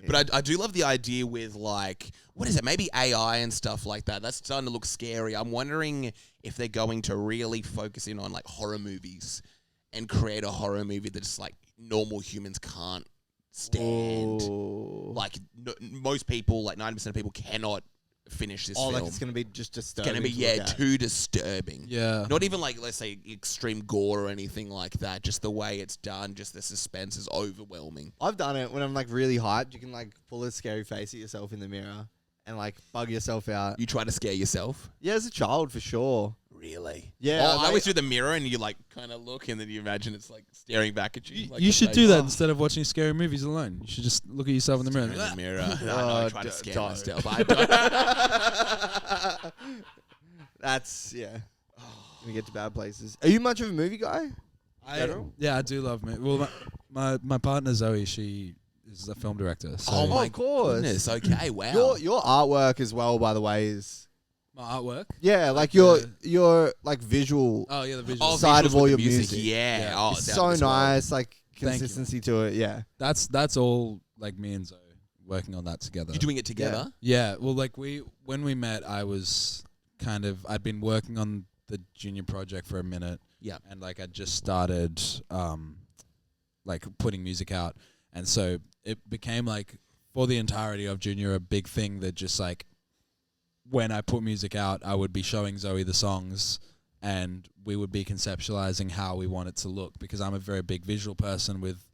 But I do love the idea with like, what is it? Maybe AI and stuff like that. That's starting to look scary. I'm wondering if they're going to really focus in on like horror movies and create a horror movie that's like normal humans can't stand. Oh. Like most people, like 90% of people cannot finish this film. Like it's gonna be just It's disturbing. going to be, look at. too disturbing. Yeah. Not even like, let's say, extreme gore or anything like that. Just the way it's done, just the suspense is overwhelming. I've done it when I'm like really hyped. You can like pull a scary face at yourself in the mirror and like bug yourself out. You try to scare yourself? Yeah, as a child for sure. Really? Yeah, Oh, I like- always do the mirror and you like kind of look and then you imagine it's like staring back at you. Like You the should face. do that instead of watching scary movies alone. You should just look at yourself in the mirror. In And the be mirror. like, No, I try to don't. scare myself. I don't. That's Gonna get to bad places. Are you much of a movie guy? Yeah, I do love me. Well, my partner Zoe, she is a film director. So Oh my of course. goodness. Okay, wow. Your artwork as well, by the way, is my artwork. yeah, like the- your like visual Oh yeah, the visual. side visuals of all with your the music. Yeah. Yeah. Oh, it's that so as well. nice, like Thank you. consistency to it. Yeah. That's all like me and Zoe working on that together. You're doing it together? Yeah, well, like when we met, I'd been working on the junior project for a minute. Yeah. And like I just started, like putting music out, and so it became like for the entirety of junior a big thing that just like when I put music out, I would be showing Zoe the songs, and we would be conceptualizing how we want it to look, because I'm a very big visual person with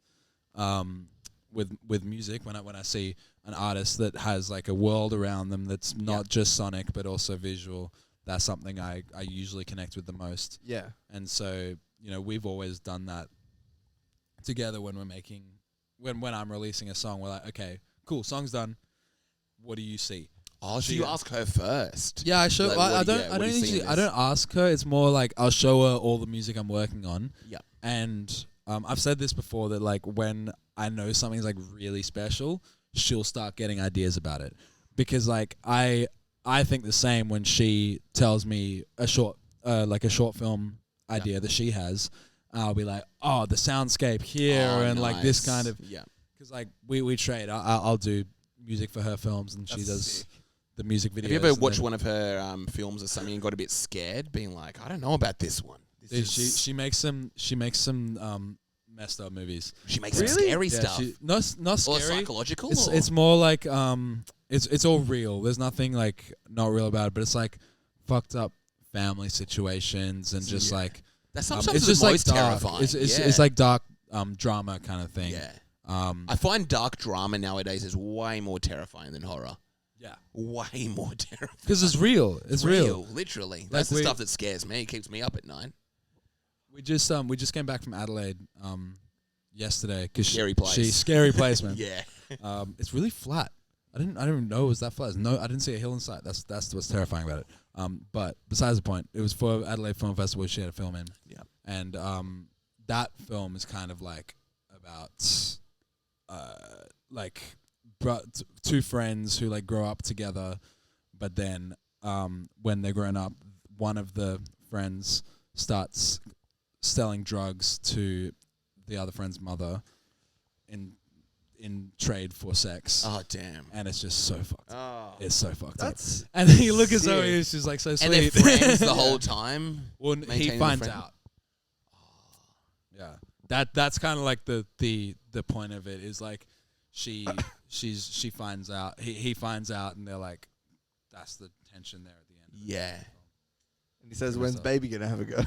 music. When I see an artist that has like a world around them that's not just sonic but also visual, that's something I usually connect with the most. Yeah. And so, you know, we've always done that together when we're making when I'm releasing a song. We're like, okay, cool, song's done. What do you see? Oh, so you ask her first. Yeah, I show. Like, I what do you- don't. what I do don't you see in usually. I this? don't ask her. It's more like I'll show her all the music I'm working on. Yeah. And I've said this before that like when I know something's like really special, she'll start getting ideas about it, because like I think the same when she tells me a short film idea that she has. I'll be like, oh, the soundscape here and like this nice. kind of, Yeah. because like we trade. I'll do music for her films and she That's does sick. the music videos. Have you ever and watched then- one of her films or something and got a bit scared, being like, I don't know about this one? Dude, she makes some messed up movies. She makes Really? some scary Yeah, stuff. not Or scary. psychological? It's or? it's more like it's all real. There's nothing like not real about it, but it's like fucked up family situations and just Yeah. like That's it's sometimes just the like most dark. terrifying. It's like dark drama kind of thing. Yeah. Um, I find dark drama nowadays is way more terrifying than horror. yeah, Way more terrifying. because it's real. It's real. Literally. That's the we- stuff that scares me. It keeps me up at night. We just came back from Adelaide yesterday because Scary place. scary place, man. Yeah. It's really flat. I didn't even know it was that flat. No, I didn't see a hill in sight. That's what's terrifying about it. But besides the point, it was for Adelaide Film Festival. She had a film in. Yeah. And that film is kind of like about like two friends who like grow up together, but then when they're grown up, one of the friends starts selling drugs to the other friend's mother in trade for sex. Oh damn! And it's just so fucked. Oh, It's so fucked up. That's And then you look at sick. Zoe, and she's like so and sweet. they're friends the whole time. Well, he maintaining finds the friend- out. Yeah, that's kind of like the point of it is like she finds out, he finds out, and they're like, that's the tension there at the end. Yeah. And he says, "When's baby gonna have a go?"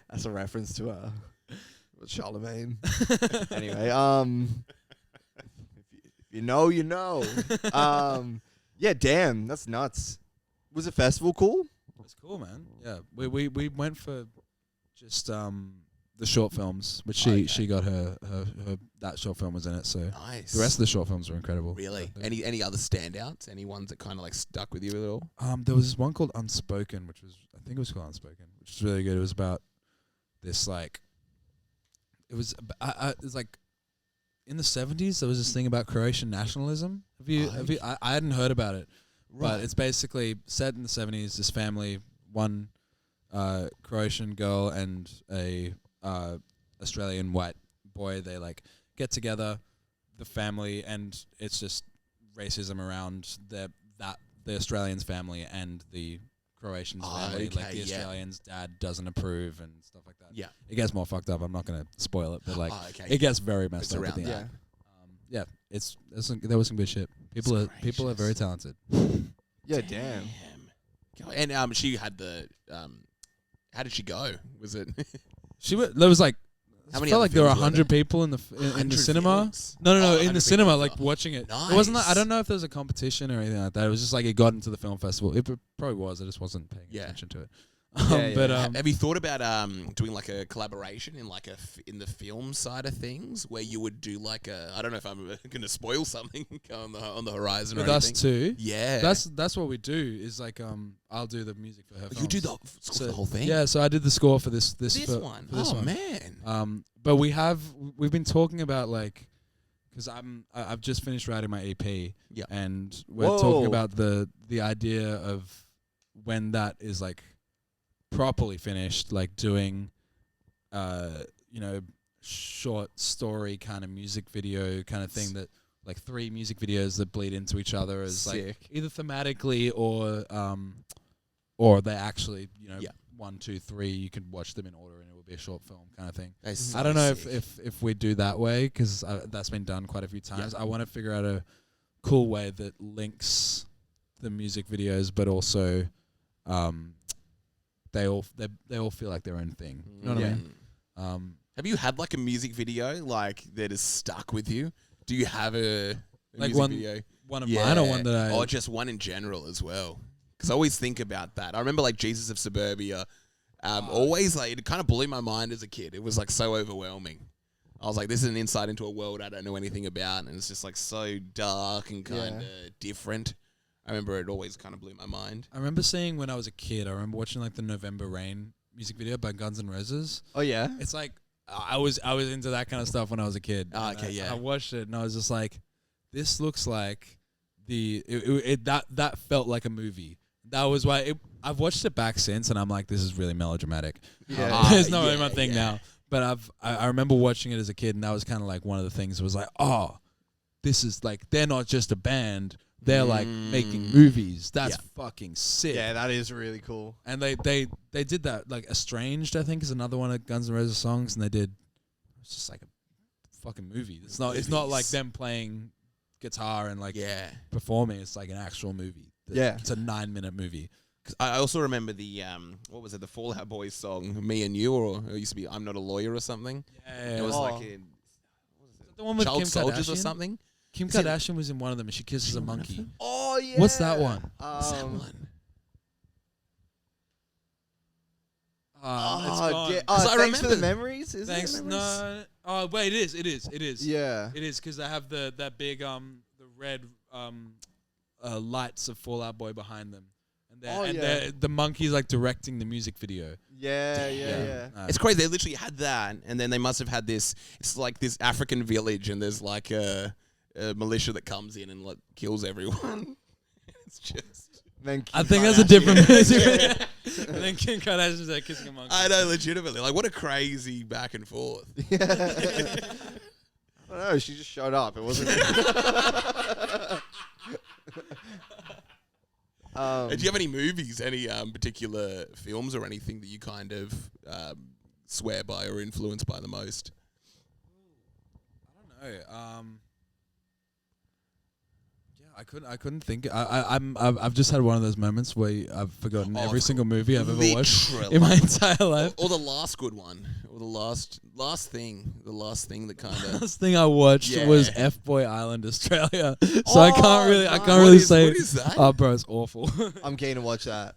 That's a reference to Charlemagne. Anyway, if you know, you know. Yeah, damn, that's nuts. Was the festival cool? It's cool, man. Yeah, we went for just the short films, which she got her that short film was in it. So Nice. the rest of the short films were incredible. Really? Any other standouts? Any ones that kind of like stuck with you at all? There was this one called Unspoken, which was I think it was called Unspoken, which was really good. It was about this like it was like in the 70s there was this thing about Croatian nationalism. Have you I hadn't heard about it. Right. But it's basically set in the 70s. This family, one Croatian girl and a Australian white boy, they like get together, the family, and it's just racism around the Australians' family and the Croatians' family. Okay, like the Australians' dad doesn't approve and stuff like that. Yeah. It gets more fucked up. I'm not gonna spoil it, but like Okay. it gets very messed It's up at around the that. end. Yeah, there was some good shit. People are very talented. Yeah, damn. And she had the how did she go? Was it There was like How I many felt other like there were films were 100 there? people in the in the 100 cinema. films? No, Oh, in 100 the cinema, people. like watching it. It wasn't. I Nice. don't know if there was a competition or anything like that. It was just like it got into the film festival. It probably was. I just wasn't paying attention to it. But have you thought about doing like a collaboration in like in the film side of things where you would do like a I don't know if I'm going to spoil something on the horizon with or us anything. too. Yeah, That's what we do. Is like I'll do the music for her. You do the whole thing. Yeah, so I did the score for this one. For this one. Man. But we've been talking about like because I've just finished writing my EP. Yeah, and we're talking about the idea of when that is like properly finished, like doing short story kind of music video kind of thing that like 3 music videos that bleed into each other as like either thematically or they actually 1, 2, 3 you can watch them in order and it will be a short film kind of thing. I don't know if we do that way because that's been done quite a few times. I want to figure out a cool way that links the music videos but also they all feel like their own thing. You know what I mean? Have you had like a music video like that has stuck with you? Do you have a like music video? One of mine or one that or just one in general as well? Because I always think about that. I remember like Jesus of Suburbia. Always like it kind of blew my mind as a kid. It was like so overwhelming. I was like, this is an insight into a world I don't know anything about, and it's just like so dark and kind of different. I remember it always kind of blew my mind. I remember seeing when I was a kid, I remember watching like the November Rain music video by Guns N' Roses. Oh yeah? It's like I was into that kind of stuff when I was a kid. I watched it and I was just like, this looks like that felt like a movie. That was why I've watched it back since and I'm like, this is really melodramatic. Yeah. There's no way my thing now. But I remember watching it as a kid and that was kind of like one of the things that was like, oh, this is like, they're not just a band. They're like making movies. That's fucking sick. Yeah, that is really cool. And they did that. Like Estranged, I think, is another one of Guns N' Roses songs, and it's just like a fucking movie. It's not like them playing guitar and like performing. It's like an actual movie. It's a 9-minute movie. Cause I also remember the what was it? The Fall Out Boys song, "Me and You," or it used to be "I'm Not a Lawyer" or something. Yeah, it was like the one with Child Kim Soldiers Kardashian? or something. Kim Kardashian was in one of them, and she kisses a monkey. Oh yeah. What's that one? What's that one? It's gone. I remember for the memories. Is Thanks. it memories? No. Oh wait, it is. Yeah. It is because they have that big the red lights of Fall Out Boy behind them, and the monkey's like directing the music video. Yeah. It's crazy. They literally had that, and then they must have had this. It's like this African village, and there's like a militia that comes in and like kills everyone. It's just. I think that's a different music video. And then Kim Kardashian's like kissing a monkey. I know, legitimately. Like, what a crazy back and forth. I don't know. She just showed up. It wasn't. Do you have any movies, any particular films or anything that you kind of swear by or influenced by the most? I don't know. Yeah, I couldn't think. I've just had one of those moments where I've forgotten every single movie I've ever watched in my entire life. Or the last good one, or the last thing that kind of. Last thing I watched was F-Boy Island, Australia. So I can't really say. What is that? Oh, bro, it's awful. I'm keen to watch that.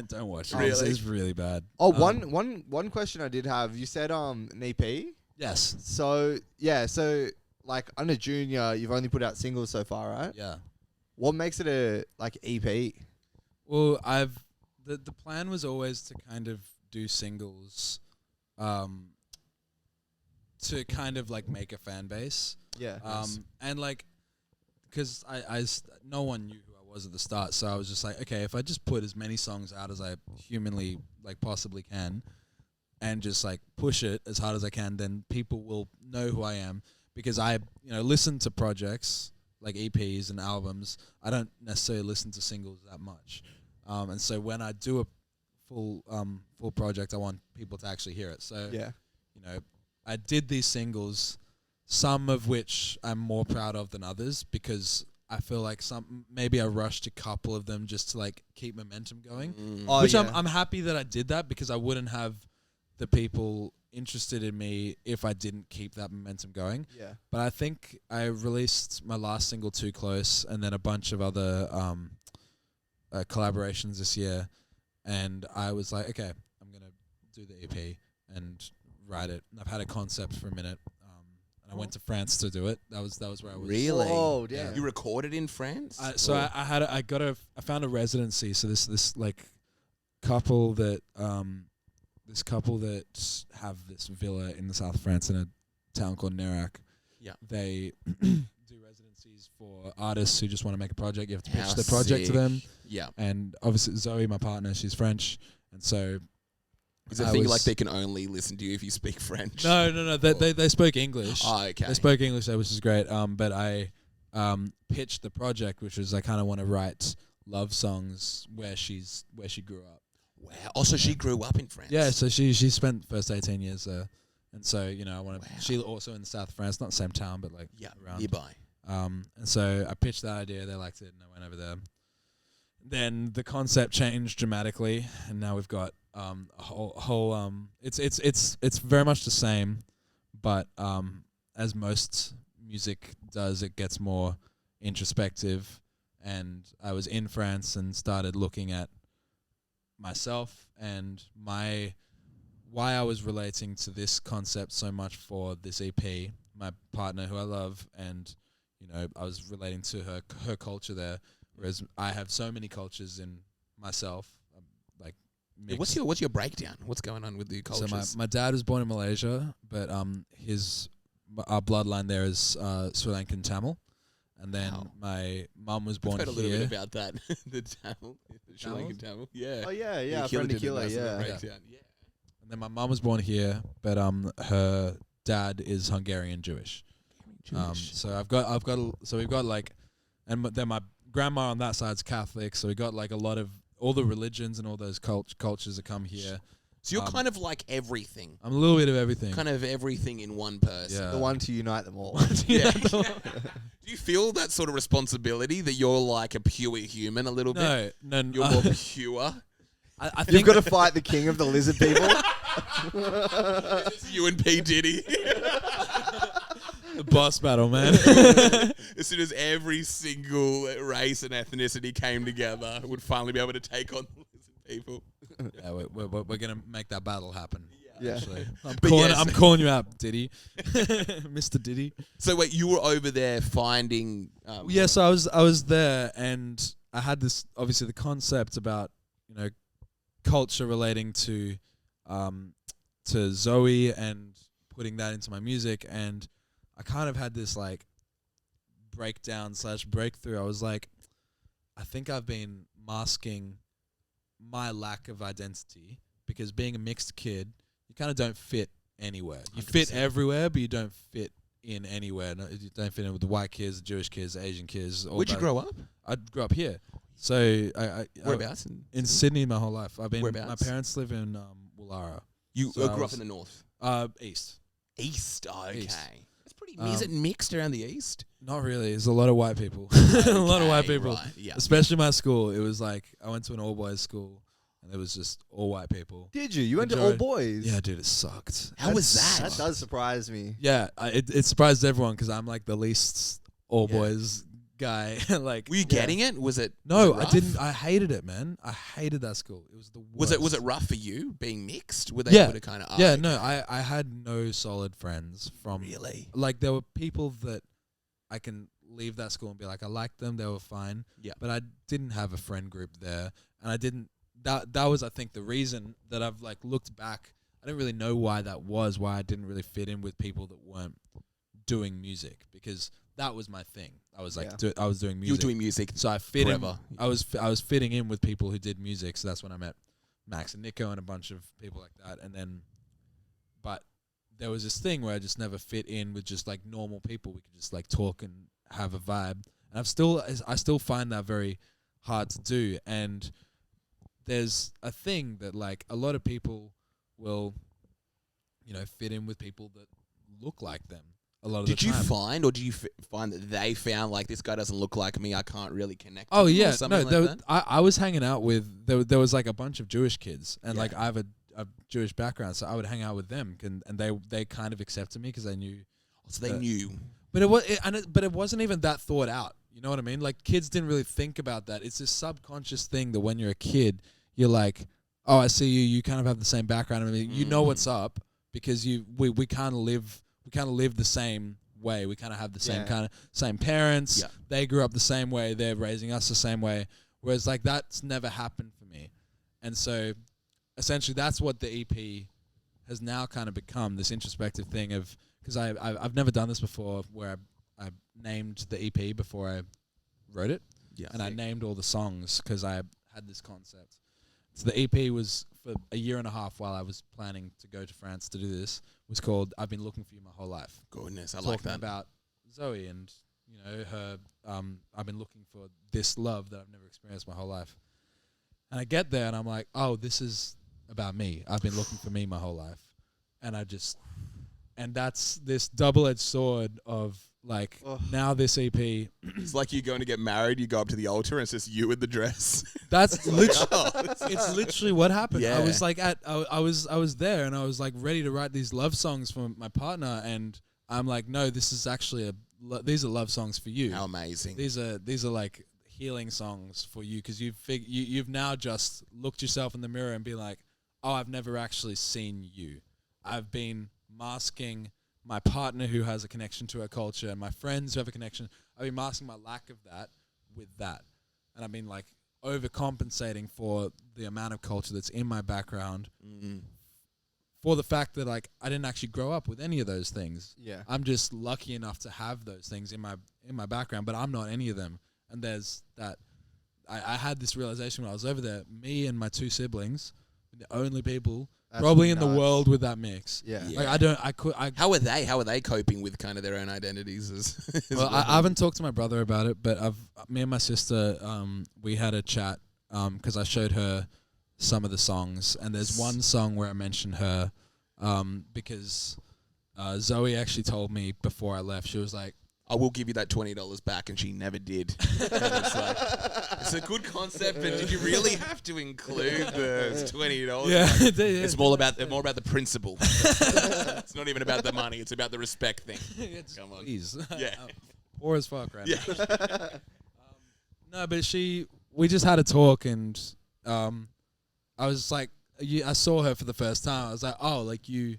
Don't watch it. Really? It's really bad. Oh, one question I did have. You said an EP. Yes. So like under Junior, you've only put out singles so far, right? Yeah. What makes it a EP? Well, the plan was always to kind of do singles, to kind of like make a fan base. Yeah. And like, because no one knew who I was at the start, so I was just like, okay, if I just put as many songs out as I humanly like possibly can, and just like push it as hard as I can, then people will know who I am. Because I, listen to projects like EPs and albums. I don't necessarily listen to singles that much, and so when I do a full project, I want people to actually hear it. So I did these singles, some of which I'm more proud of than others because I feel like maybe I rushed a couple of them just to like keep momentum going. I'm happy that I did that because I wouldn't have the people interested in me if I didn't keep that momentum going. Yeah. But I think I released my last single, Too Close, and then a bunch of other collaborations this year. And I was like, okay, I'm going to do the EP and write it. And I've had a concept for a minute. And I went to France to do it. That was where I was. Really? Oh, damn. You recorded in France? I found a residency. So this like couple that have this villa in the south of France in a town called Nérac. Yeah. They do residencies for artists who just want to make a project. You have to pitch the project to them. Yeah. And obviously Zoe, my partner, she's French. And so is it a thing like they can only listen to you if you speak French? No. They spoke English. Oh, okay. They spoke English, which is great. But I pitched the project, which was I kind of want to write love songs where she grew up. Wow. Also, she grew up in France. Yeah, so she spent the first 18 years there. And so, I want to... She also in the south of France, not the same town, but like around. Nearby. And so I pitched that idea, they liked it, and I went over there. Then the concept changed dramatically, and now we've got a whole it's very much the same, but as most music does, it gets more introspective. And I was in France and started looking at myself and why I was relating to this concept so much for this EP, my partner who I love, and I was relating to her culture there, whereas I have so many cultures in myself, like mixed. What's your breakdown? What's going on with the cultures? So my dad was born in Malaysia, but our bloodline there is Sri Lankan Tamil. And then my mum was born here. I've heard a little bit about that. The Tamil, the Sri Lankan Tamil. Yeah. Oh yeah. Friend Akila, yeah. And then my mum was born here, but her dad is Hungarian Jewish. So we've got like, and then my grandma on that side's Catholic. So we got like a lot of all the religions and all those cultures that come here. So you're kind of like everything. I'm a little bit of everything. Kind of everything in one person. Yeah. The one to unite them all. Yeah. Do you feel that sort of responsibility that you're like a pure human a little bit? No. You're more pure? I think you've got to fight the king of the lizard people. You and P. Diddy. The boss battle, man. As soon as every single race and ethnicity came together, would finally be able to take on the lizard people. Yeah, we're gonna make that battle happen. Yeah. Actually. I'm calling you out, Diddy, Mr. Diddy. So wait, you were over there finding? So I was there, and I had this obviously the concept about culture relating to Zoe and putting that into my music, and I kind of had this like breakdown/breakthrough. I was like, I think I've been masking my lack of identity because being a mixed kid, you kind of don't fit anywhere. You 100%. Fit everywhere, but you don't fit in anywhere. No, you don't fit in with the white kids, the Jewish kids, the Asian kids. Where'd you grow up? I grew up here. So I Whereabouts? in Sydney my whole life. I've been. Whereabouts? My parents live in Woollahra. You So grew up in the north. East. East. Okay. East. It's pretty. Is it mixed around the east? Not really. There's a lot of white people. A lot of white people. Right, yeah. Especially my school. It was like I went to an all boys school, and it was just all white people. Did you? You went to all boys? Yeah, dude, it sucked. How was that? That does surprise me. Yeah, it surprised everyone because I'm like the least all boys guy. Like, Were you getting it? Was it? no, was it I rough? didn't. I hated it, man. I hated that school. It was the worst. Was it rough for you being mixed? Were they able to kind of? Yeah, no, I had no solid friends from Really? like there were people that I can leave that school and be like I liked them, they were fine. Yeah. But I didn't have a friend group there, and I didn't. That was I think the reason that I've like looked back. I didn't really know why that was. Why I didn't really fit in with people that weren't doing music because that was my thing. I was like I was doing music. You were doing music. So I fit in. forever. I was fitting in with people who did music. So that's when I met Max and Nico and a bunch of people like that. And then, but there was this thing where I just never fit in with just like normal people. We could just like talk and have a vibe. And I still find that very hard to do. And there's a thing that like a lot of people will, fit in with people that look like them. A lot of Did the you time. find, or do you find that they found like this guy doesn't look like me? I can't really connect. Oh with him, yeah, or something no. like that? I was hanging out with there was like a bunch of Jewish kids, and Yeah. like I have a Jewish background, so I would hang out with them, and they kind of accepted me because they knew. So they knew. But it wasn't even that thought out. You know what I mean? Like kids didn't really think about that. It's this subconscious thing that when you're a kid, you're like, oh, I see you. You kind of have the same background. I mean, you know what's up because we kind of live the same way. We kind of have the same parents. Yeah. They grew up the same way. They're raising us the same way. Whereas like that's never happened for me. And so essentially that's what the EP has now kind of become, this introspective thing of, because I've never done this before where I named the EP before I wrote it. Yeah. And I named all the songs because I had this concept. So the EP was for a year and a half while I was planning to go to France to do this, was called I've Been Looking For You My Whole Life. Goodness, I Talking like that. about Zoe and, her, I've been looking for this love that I've never experienced my whole life. And I get there and I'm like, oh, this is about me. I've been looking for me my whole life. And that's this double-edged sword of like, now this EP. It's like you going to get married, you go up to the altar and it's just you in the dress. That's literally, it's literally what happened. Yeah. I was like I was there and I was like ready to write these love songs for my partner, and I'm like, no, this is actually these are love songs for you. How amazing. These are like healing songs for you because you've now just looked yourself in the mirror and be like, oh, I've never actually seen you. I've been masking my partner who has a connection to our culture and my friends who have a connection. I've been masking my lack of that with that. And I've been like overcompensating for the amount of culture that's in my background for the fact that like I didn't actually grow up with any of those things. Yeah. I'm just lucky enough to have those things in my background, but I'm not any of them. And there's that I had this realization when I was over there, me and my two siblings, the only people probably in the world with that mix. Yeah. Like How are they coping with kind of their own identities as well, I haven't talked to my brother about it, but me and my sister, we had a chat because I showed her some of the songs, and there's one song where I mentioned her because Zoe actually told me before I left, she was like, I will give you that $20 back, and she never did. And it's like, it's a good concept, but did you really have to include the $20? yeah, It's more about the principle. It's not even about the money; it's about the respect thing. Come on, please. Yeah. Poor as fuck, right? Yeah. now. No, but we just had a talk, and I was like, I saw her for the first time. I was like, oh, like you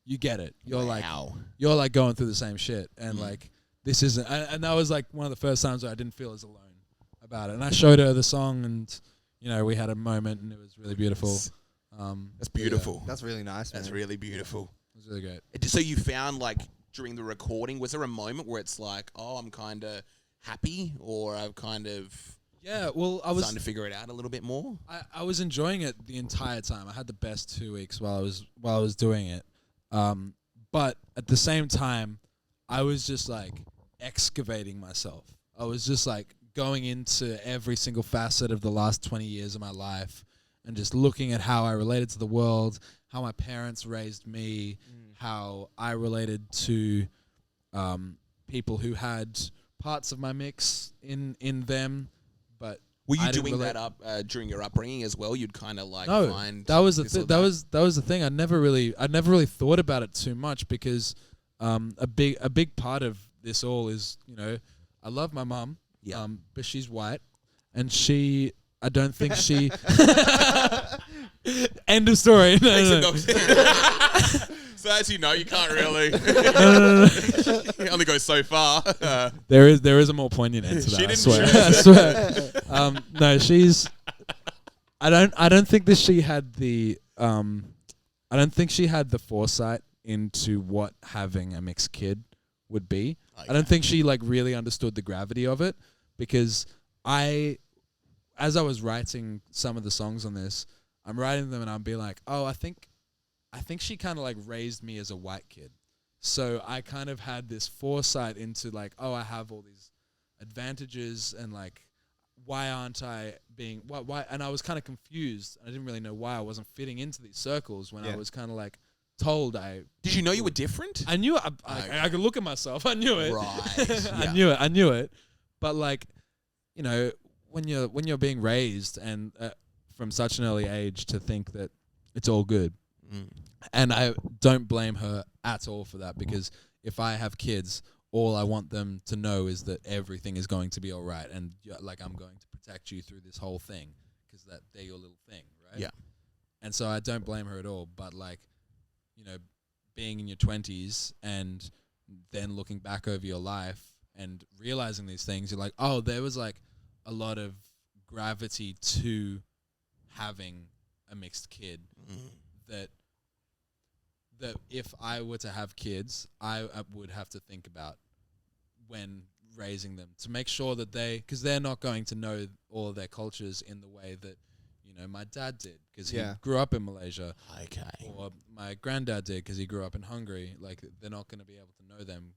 get it. You're like going through the same shit, and like. This isn't, and that was like one of the first times where I didn't feel as alone about it. And I showed her the song, and we had a moment, and it was really beautiful. That's beautiful. Yeah, that's really nice. That's man. really beautiful. It was really great. So you found like during the recording, was there a moment where it's like, oh, I'm kind of happy, or I'm kind of I was starting to figure it out a little bit more? I was enjoying it the entire time. I had the best 2 weeks while I was doing it. But at the same time, I was just like excavating myself. I was just like going into every single facet of the last 20 years of my life and just looking at how I related to the world, how my parents raised me, how I related to people who had parts of my mix in them, but were you doing that up during your upbringing as well? You'd kind of like find that was that was the thing. I'd never really thought about it too much because a big part of this all is, you know, I love my mum, but she's white, and I don't think she. End of story. No. So as you know, you can't really. You only go so far. There is a more poignant answer to that. I swear. No, she's. I don't think that she had the. I don't think she had the foresight into what having a mixed kid would be. Okay. I don't think she like really understood the gravity of it, because as I was writing some of the songs on this, I'm writing them and I'm being like, oh, I think she kind of like raised me as a white kid. So I kind of had this foresight into like, oh, I have all these advantages and like, why aren't I being, why? And I was kind of confused. I didn't really know why I wasn't fitting into these circles when I was kind of like told I. Did you know you were different? I knew it. I could look at myself. I knew it. Right. I knew it. But like, you know, when you're being raised and from such an early age to think that it's all good. And I don't blame her at all for that, because if I have kids, all I want them to know is that everything is going to be all right, and like I'm going to protect you through this whole thing, because that they're your little thing, right? Yeah. And so I don't blame her at all. But like, you know, being in your 20s and then looking back over your life and realizing these things, you're like, oh, there was like a lot of gravity to having a mixed kid that if I were to have kids, I would have to think about when raising them, to make sure that because they're not going to know all of their cultures in the way that, you know, my dad did, because he grew up in Malaysia. Okay. Or my granddad did, because he grew up in Hungary. Like, they're not going to be able to know them.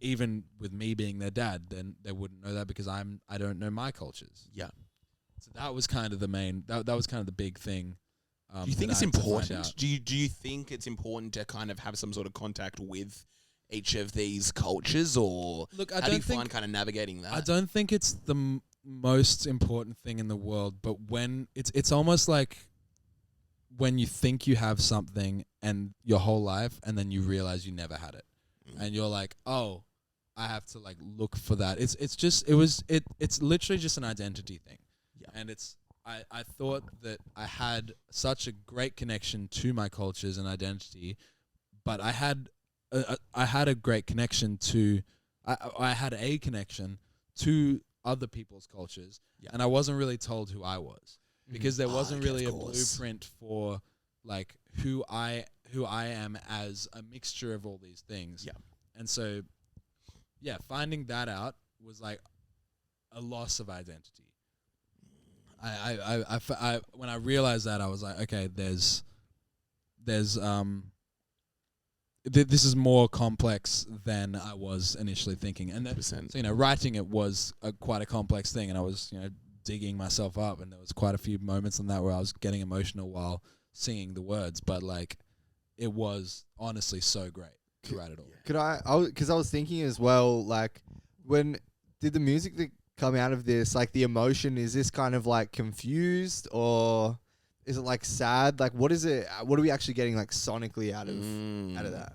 Even with me being their dad, then they wouldn't know that, because I don't know my cultures. Yeah. So that was kind of the main, that was kind of the big thing. Do you think it's important? Do you think it's important to kind of have some sort of contact with each of these cultures, or how do you find kind of navigating that? I don't think it's the most important thing in the world, but when it's almost like when you think you have something and your whole life, and then you realize you never had it, and you're like, oh, I have to like look for that. It's literally just an identity thing, and I thought that I had such a great connection to my cultures and identity, but I had a great connection to I had a connection to other people's cultures, and I wasn't really told who I was, because there wasn't really a blueprint for like who I am as a mixture of all these things. Yeah. And so finding that out was like a loss of identity. I when I realized that, I was like, okay, there's this is more complex than I was initially thinking, and that, so, you know, writing it was quite a complex thing, and I was, you know, digging myself up, and there was quite a few moments in that where I was getting emotional while singing the words, but like, it was honestly so great to write it all. Because I was thinking as well, like, when did the music that come out of this, like the emotion, is this kind of like confused, or is it like sad? Like, what is it? What are we actually getting like sonically out of that?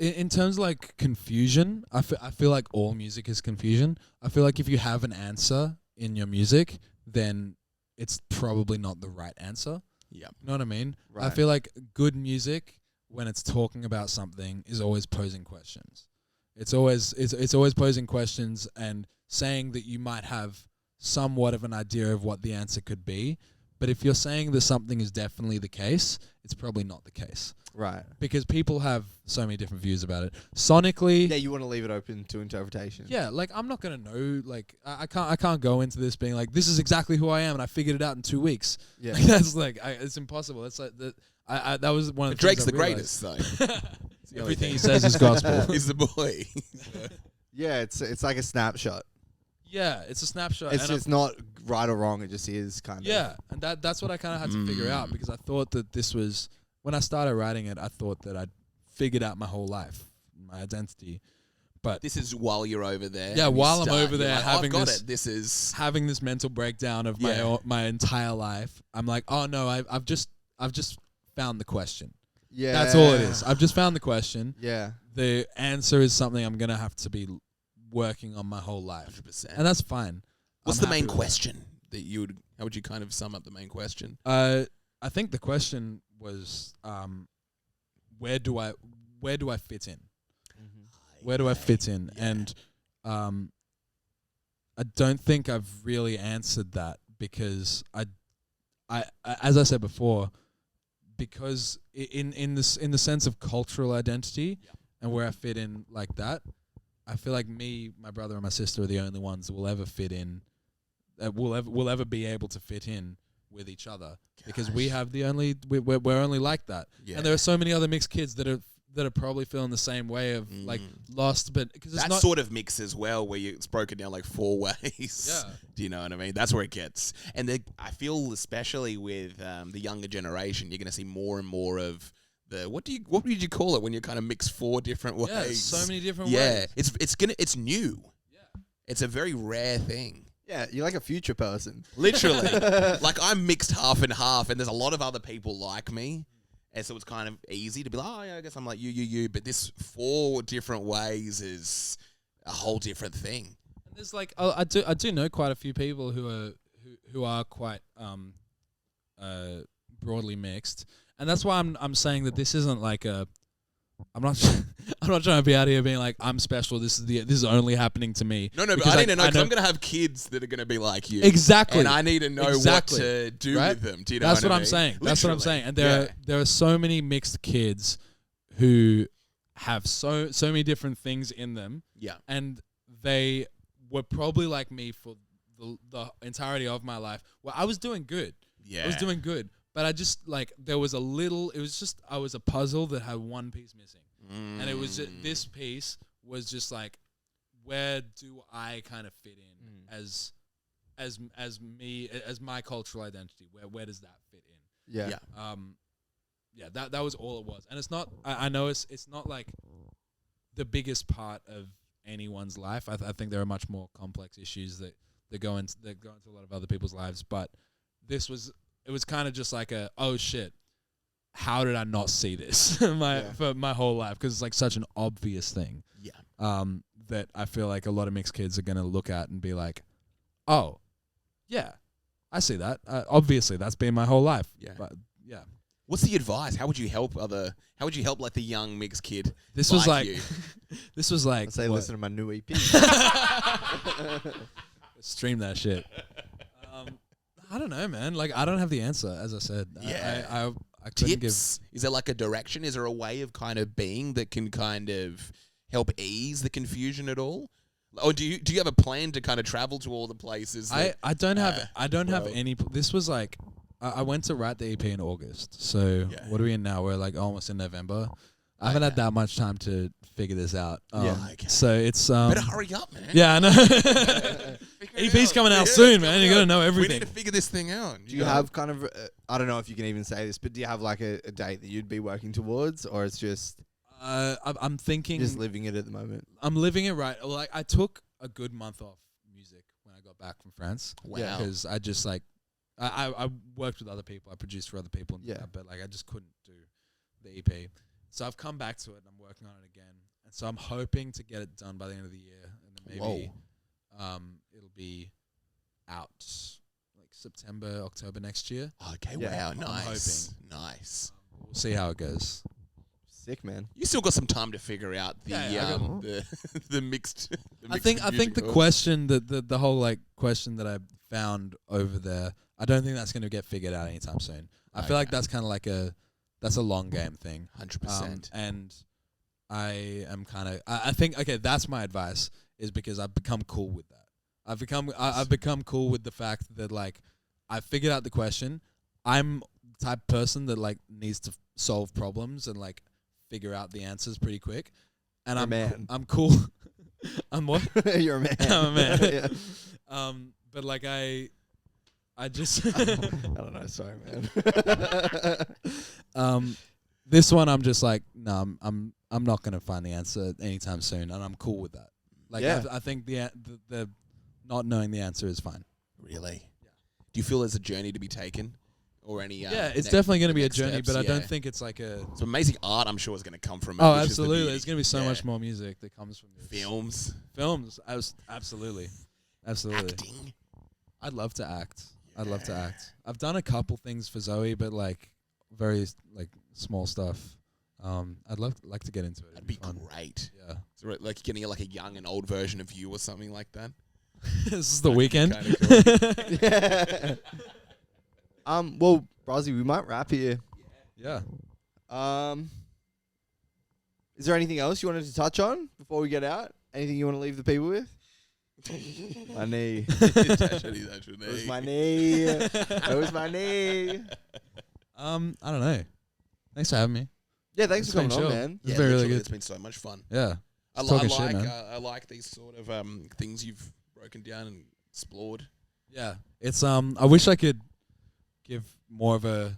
In terms of like confusion, I feel like all music is confusion. I feel like if you have an answer in your music, then it's probably not the right answer. Yeah, you know what I mean? Right. I feel like good music, when it's talking about something, is always posing questions. It's always posing questions and saying that you might have somewhat of an idea of what the answer could be. But if you're saying that something is definitely the case, it's probably not the case. Right. Because people have so many different views about it. Sonically... Yeah, you want to leave it open to interpretation. Yeah, like, I'm not going to know, like, I can't go into this being like, this is exactly who I am and I figured it out in 2 weeks. Yeah. Like, that's like, it's impossible. It's like, that was one of the Drake's the greatest, though. Everything he says is gospel. He's the boy. Yeah, it's like a snapshot. Yeah, it's a snapshot. It's not right or wrong. It just is kind of. Yeah, and that's what I kind of had to figure out, because I thought that this was, when I started writing it, I thought that I'd figured out my whole life, my identity. But this is while you're over there. Yeah, while I'm over there like, having I've got this, it. This is having this mental breakdown of my entire life. I'm like, oh no, I've just found the question. Yeah, that's all it is. I've just found the question. Yeah, the answer is something I'm gonna have to be working on my whole life, 100%. and that's fine. What's the main question that you would? How would you kind of sum up the main question? I think the question was, where do I fit in? Where do I fit in? Yeah. And I don't think I've really answered that, because I as I said before, because in the sense of cultural identity and where I fit in like that, I feel like me, my brother, and my sister are the only ones that will ever fit in, will ever be able to fit in with each other. Gosh. Because we're only like that. Yeah. And there are so many other mixed kids that are probably feeling the same way of like lost, but because it's not sort of mix as well, where it's broken down like 4 ways. Yeah. Do you know what I mean? That's where it gets. And I feel especially with the younger generation, you're going to see more and more of the what would you call it when you kind of mix 4 different ways? Yeah, so many different ways. Yeah, it's new. Yeah, it's a very rare thing. Yeah, you're like a future person. Literally. Like, I'm mixed half and half, and there's a lot of other people like me. And so it's kind of easy to be like, oh, yeah, I guess I'm like you. But this 4 different ways is a whole different thing. And there's like, I do know quite a few people who are quite broadly mixed. And that's why I'm saying that this isn't like I'm not trying to be out here being like, I'm special. This is only happening to me. No, but I need to know, because I'm going to have kids that are going to be like you. Exactly. And I need to know what to do with them. Do you know That's what I I'm mean? saying. Literally. That's what I'm saying. And there are so many mixed kids who have so many different things in them. Yeah. And they were probably like me for the entirety of my life. Well, I was doing good. Yeah. I was doing good. But I just, like, I was a puzzle that had one piece missing. And it was this piece was just like, where do I kind of fit in as me, as my cultural identity? Where does that fit in? Yeah. That was all it was. And it's not, I know it's not like the biggest part of anyone's life. I think there are much more complex issues that go into a lot of other people's lives. But it was kind of just like oh shit, how did I not see this for my whole life? Because it's like such an obvious thing. Yeah. That I feel like a lot of mixed kids are going to look at and be like, oh, yeah, I see that. Obviously, that's been my whole life. Yeah. But yeah. What's the advice? How would you help like the young mixed kid? This was like, this was like, I'd say listen to my new EP. Stream that shit. I don't know, man. Like, I don't have the answer, as I said. Yeah. I couldn't give. Is there like a direction? Is there a way of kind of being that can kind of help ease the confusion at all? Or do you have a plan to kind of travel to all the places? I don't have any. This was like, I went to write the EP in August. So what are we in now? We're like almost in November. I haven't had that much time to figure this out. So it's better hurry up, man. Yeah, I know. EP's coming out soon, man. You gotta know everything. We need to figure this thing out. Do you have kind of I don't know if you can even say this, but do you have like a date that you'd be working towards, or it's just I'm thinking just living it at the moment? I'm living it right. Like, I took a good month off music when I got back from France. Wow. Because I just like I worked with other people. I produced for other people, but like I just couldn't do the EP. So I've come back to it and I'm working on it again. And so I'm hoping to get it done by the end of the year. And then maybe it'll be out like September, October next year. Okay, wow, nice. I'm hoping. Nice. We'll see how it goes. Sick, man. You still got some time to figure out the mixed. I think the question the whole like question that I found over there, I don't think that's going to get figured out anytime soon. I feel like that's kind of like that's a long game thing. 100%. And I am kind of, I think, okay, that's my advice, is because I've become cool with that. I've become cool with the fact that, like, I figured out the question. I'm the type of person that, like, needs to solve problems and, like, figure out the answers pretty quick, and You're a man. I'm cool. I'm what? You're a man. I'm a man. Yeah. But like I just I don't know. Sorry, man. This one I'm just like, no, I'm not gonna find the answer anytime soon, and I'm cool with that. Like, Yeah. I think the not knowing the answer is fine. Really? Yeah. Do you feel there's a journey to be taken, or any? Yeah, it's definitely going to be a next journey, steps? but I Yeah. don't think it's like a. Some amazing art, I'm sure, is going to come from it. Oh, which is the absolutely! beauty. There's going to be so Yeah. much more music that comes from this. Films, Absolutely. acting. I'd love to act. I'd love to act. I've done a couple things for Zoe, but like very like small stuff. I'd like to get into it. That'd be fun. great. Yeah. So like getting like a young and old version of you or something like that. This is the weekend. Yeah. Well, Brazzy, we might wrap here. Yeah. Is there anything else you wanted to touch on before we get out? Anything you want to leave the people with? My knee. It was my knee. It was my knee. I don't know. Thanks for having me. Yeah, thanks It's for been coming on, chill. man. It's been really good. It's been so much fun. Yeah. I Talking shit, man. like these sort of things you've broken down and explored. Yeah. It's I wish I could give more of a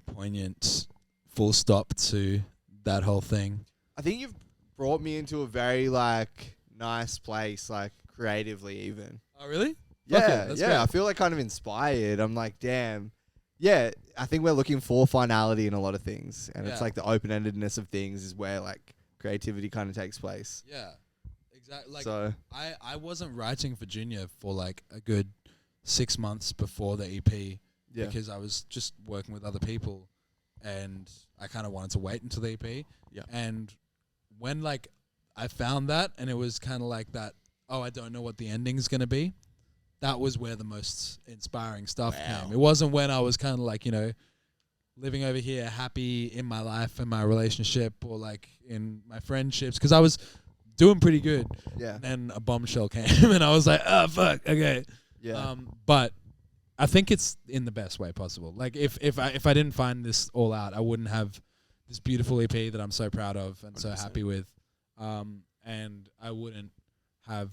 poignant full stop to that whole thing. I think you've brought me into a very nice place, creatively even. Oh really? Yeah, Okay, that's yeah. great. I feel kind of inspired. I'm like, damn. Yeah, I think we're looking for finality in a lot of things, and it's Yeah. the open-endedness of things is where creativity kind of takes place. Yeah. Exactly. Like So I wasn't writing for Junior for a good 6 months before the EP yeah, because I was just working with other people, and I kind of wanted to wait until the EP. Yeah. And when I found that, and it was kind of like that. Oh, I don't know what the ending's gonna be. That was where the most inspiring stuff came. It wasn't when I was kind of living over here, happy in my life and my relationship, or in my friendships, because I was doing pretty good. yeah, Then a bombshell came, and I was like, oh fuck, okay. yeah. But I think it's in the best way possible. If I didn't find this all out, I wouldn't have this beautiful EP that I'm so proud of and so 100%. happy with. And I wouldn't have.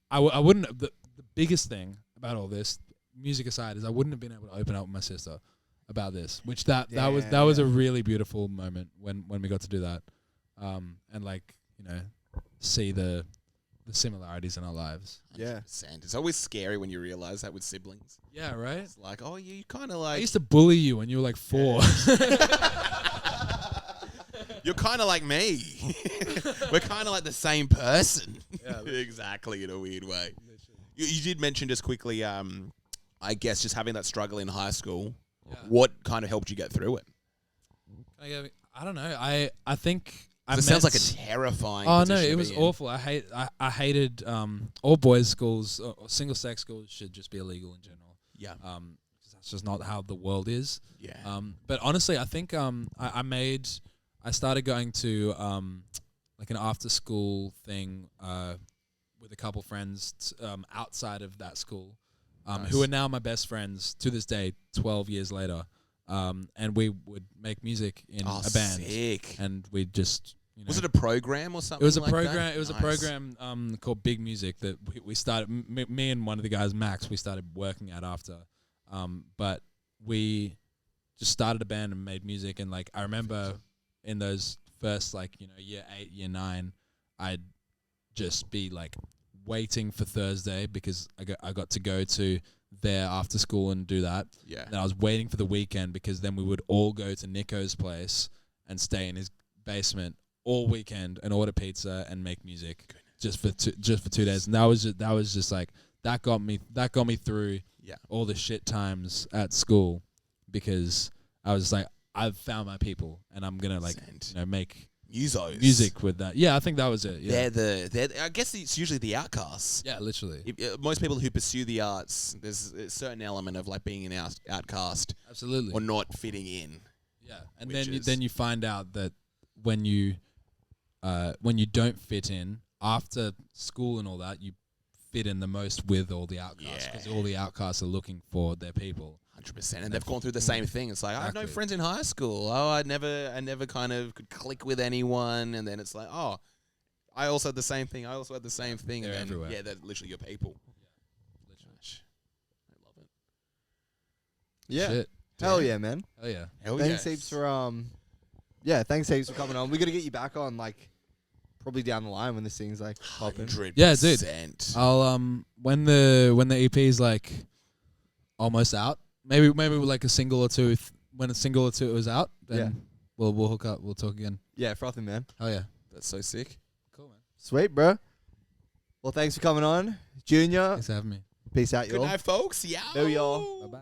I wouldn't. The biggest thing about all this, music aside, is I wouldn't have been able to open up with my sister about this. Which that was a really beautiful moment when we got to do that. And see the similarities in our lives. Yeah. 100%. It's always scary when you realize that with siblings. Yeah, right? It's like, oh, you kind of I like... used to bully you when you were 4. You're kind of like me. We're kind of like the same person. Yeah. Exactly, in a weird way. You did mention just quickly, I guess, just having that struggle in high school. Yeah. What kind of helped you get through it? I don't know. I think It sounds like a terrifying Oh no, position it to was be in. awful. I hated all boys schools or single sex schools should just be illegal in general. Yeah. 'Cause that's just not how the world is. Yeah. But honestly, I think I started going to an after school thing with a couple friends outside of that school, Nice. who are now my best friends to this day, 12 years later. And we would make music in a band, Sick. and we just Was it a program or something? it was a like program. That? It was Nice. a program called Big Music that we started. Me and one of the guys, Max, we started working at after. But we just started a band and made music. And I remember in those first year 8, year 9, I'd just be waiting for Thursday because I got to go to there after school and do that. Yeah. Then I was waiting for the weekend because then we would all go to Nico's place and stay in his basement all weekend and order pizza and make music just for 2 days. And that was just that got me through all the shit times at school because I was I've found my people and I'm gonna make music with that. Yeah, I think that was it. Yeah. They're I guess it's usually the outcasts. Yeah, literally. Most people who pursue the arts, there's a certain element of being an outcast Absolutely. or not fitting in. Yeah, and Which then you find out that when you don't fit in after school and all that, you fit in the most with all the outcasts because Yeah. all the outcasts are looking for their people. 100%. And they've gone through the same thing. It's like, I have no Exactly. friends in high school. Oh, I never kind of could click with anyone. And then it's like, oh, I also had the same thing. I also had the same thing. They're and then, everywhere. yeah, they're literally your people. Gosh, I love it. Yeah. Shit. Hell yeah, man. Hell yeah. Hell Thanks yes. heaps for thanks heaps for coming on. We gotta get you back on like probably down the line when this thing's like popping. 100%. Yeah, dude. I'll when the EP is like almost out, maybe with like a single or two. When a single or two is out, then we'll hook up. We'll talk again. Yeah, frothing, man. Hell yeah. That's so sick. Cool, man. Sweet, bro. Well, thanks for coming on, Junior. Thanks for having me. Peace out, Good y'all. night, folks. Yeah. Hell y'all. Bye bye.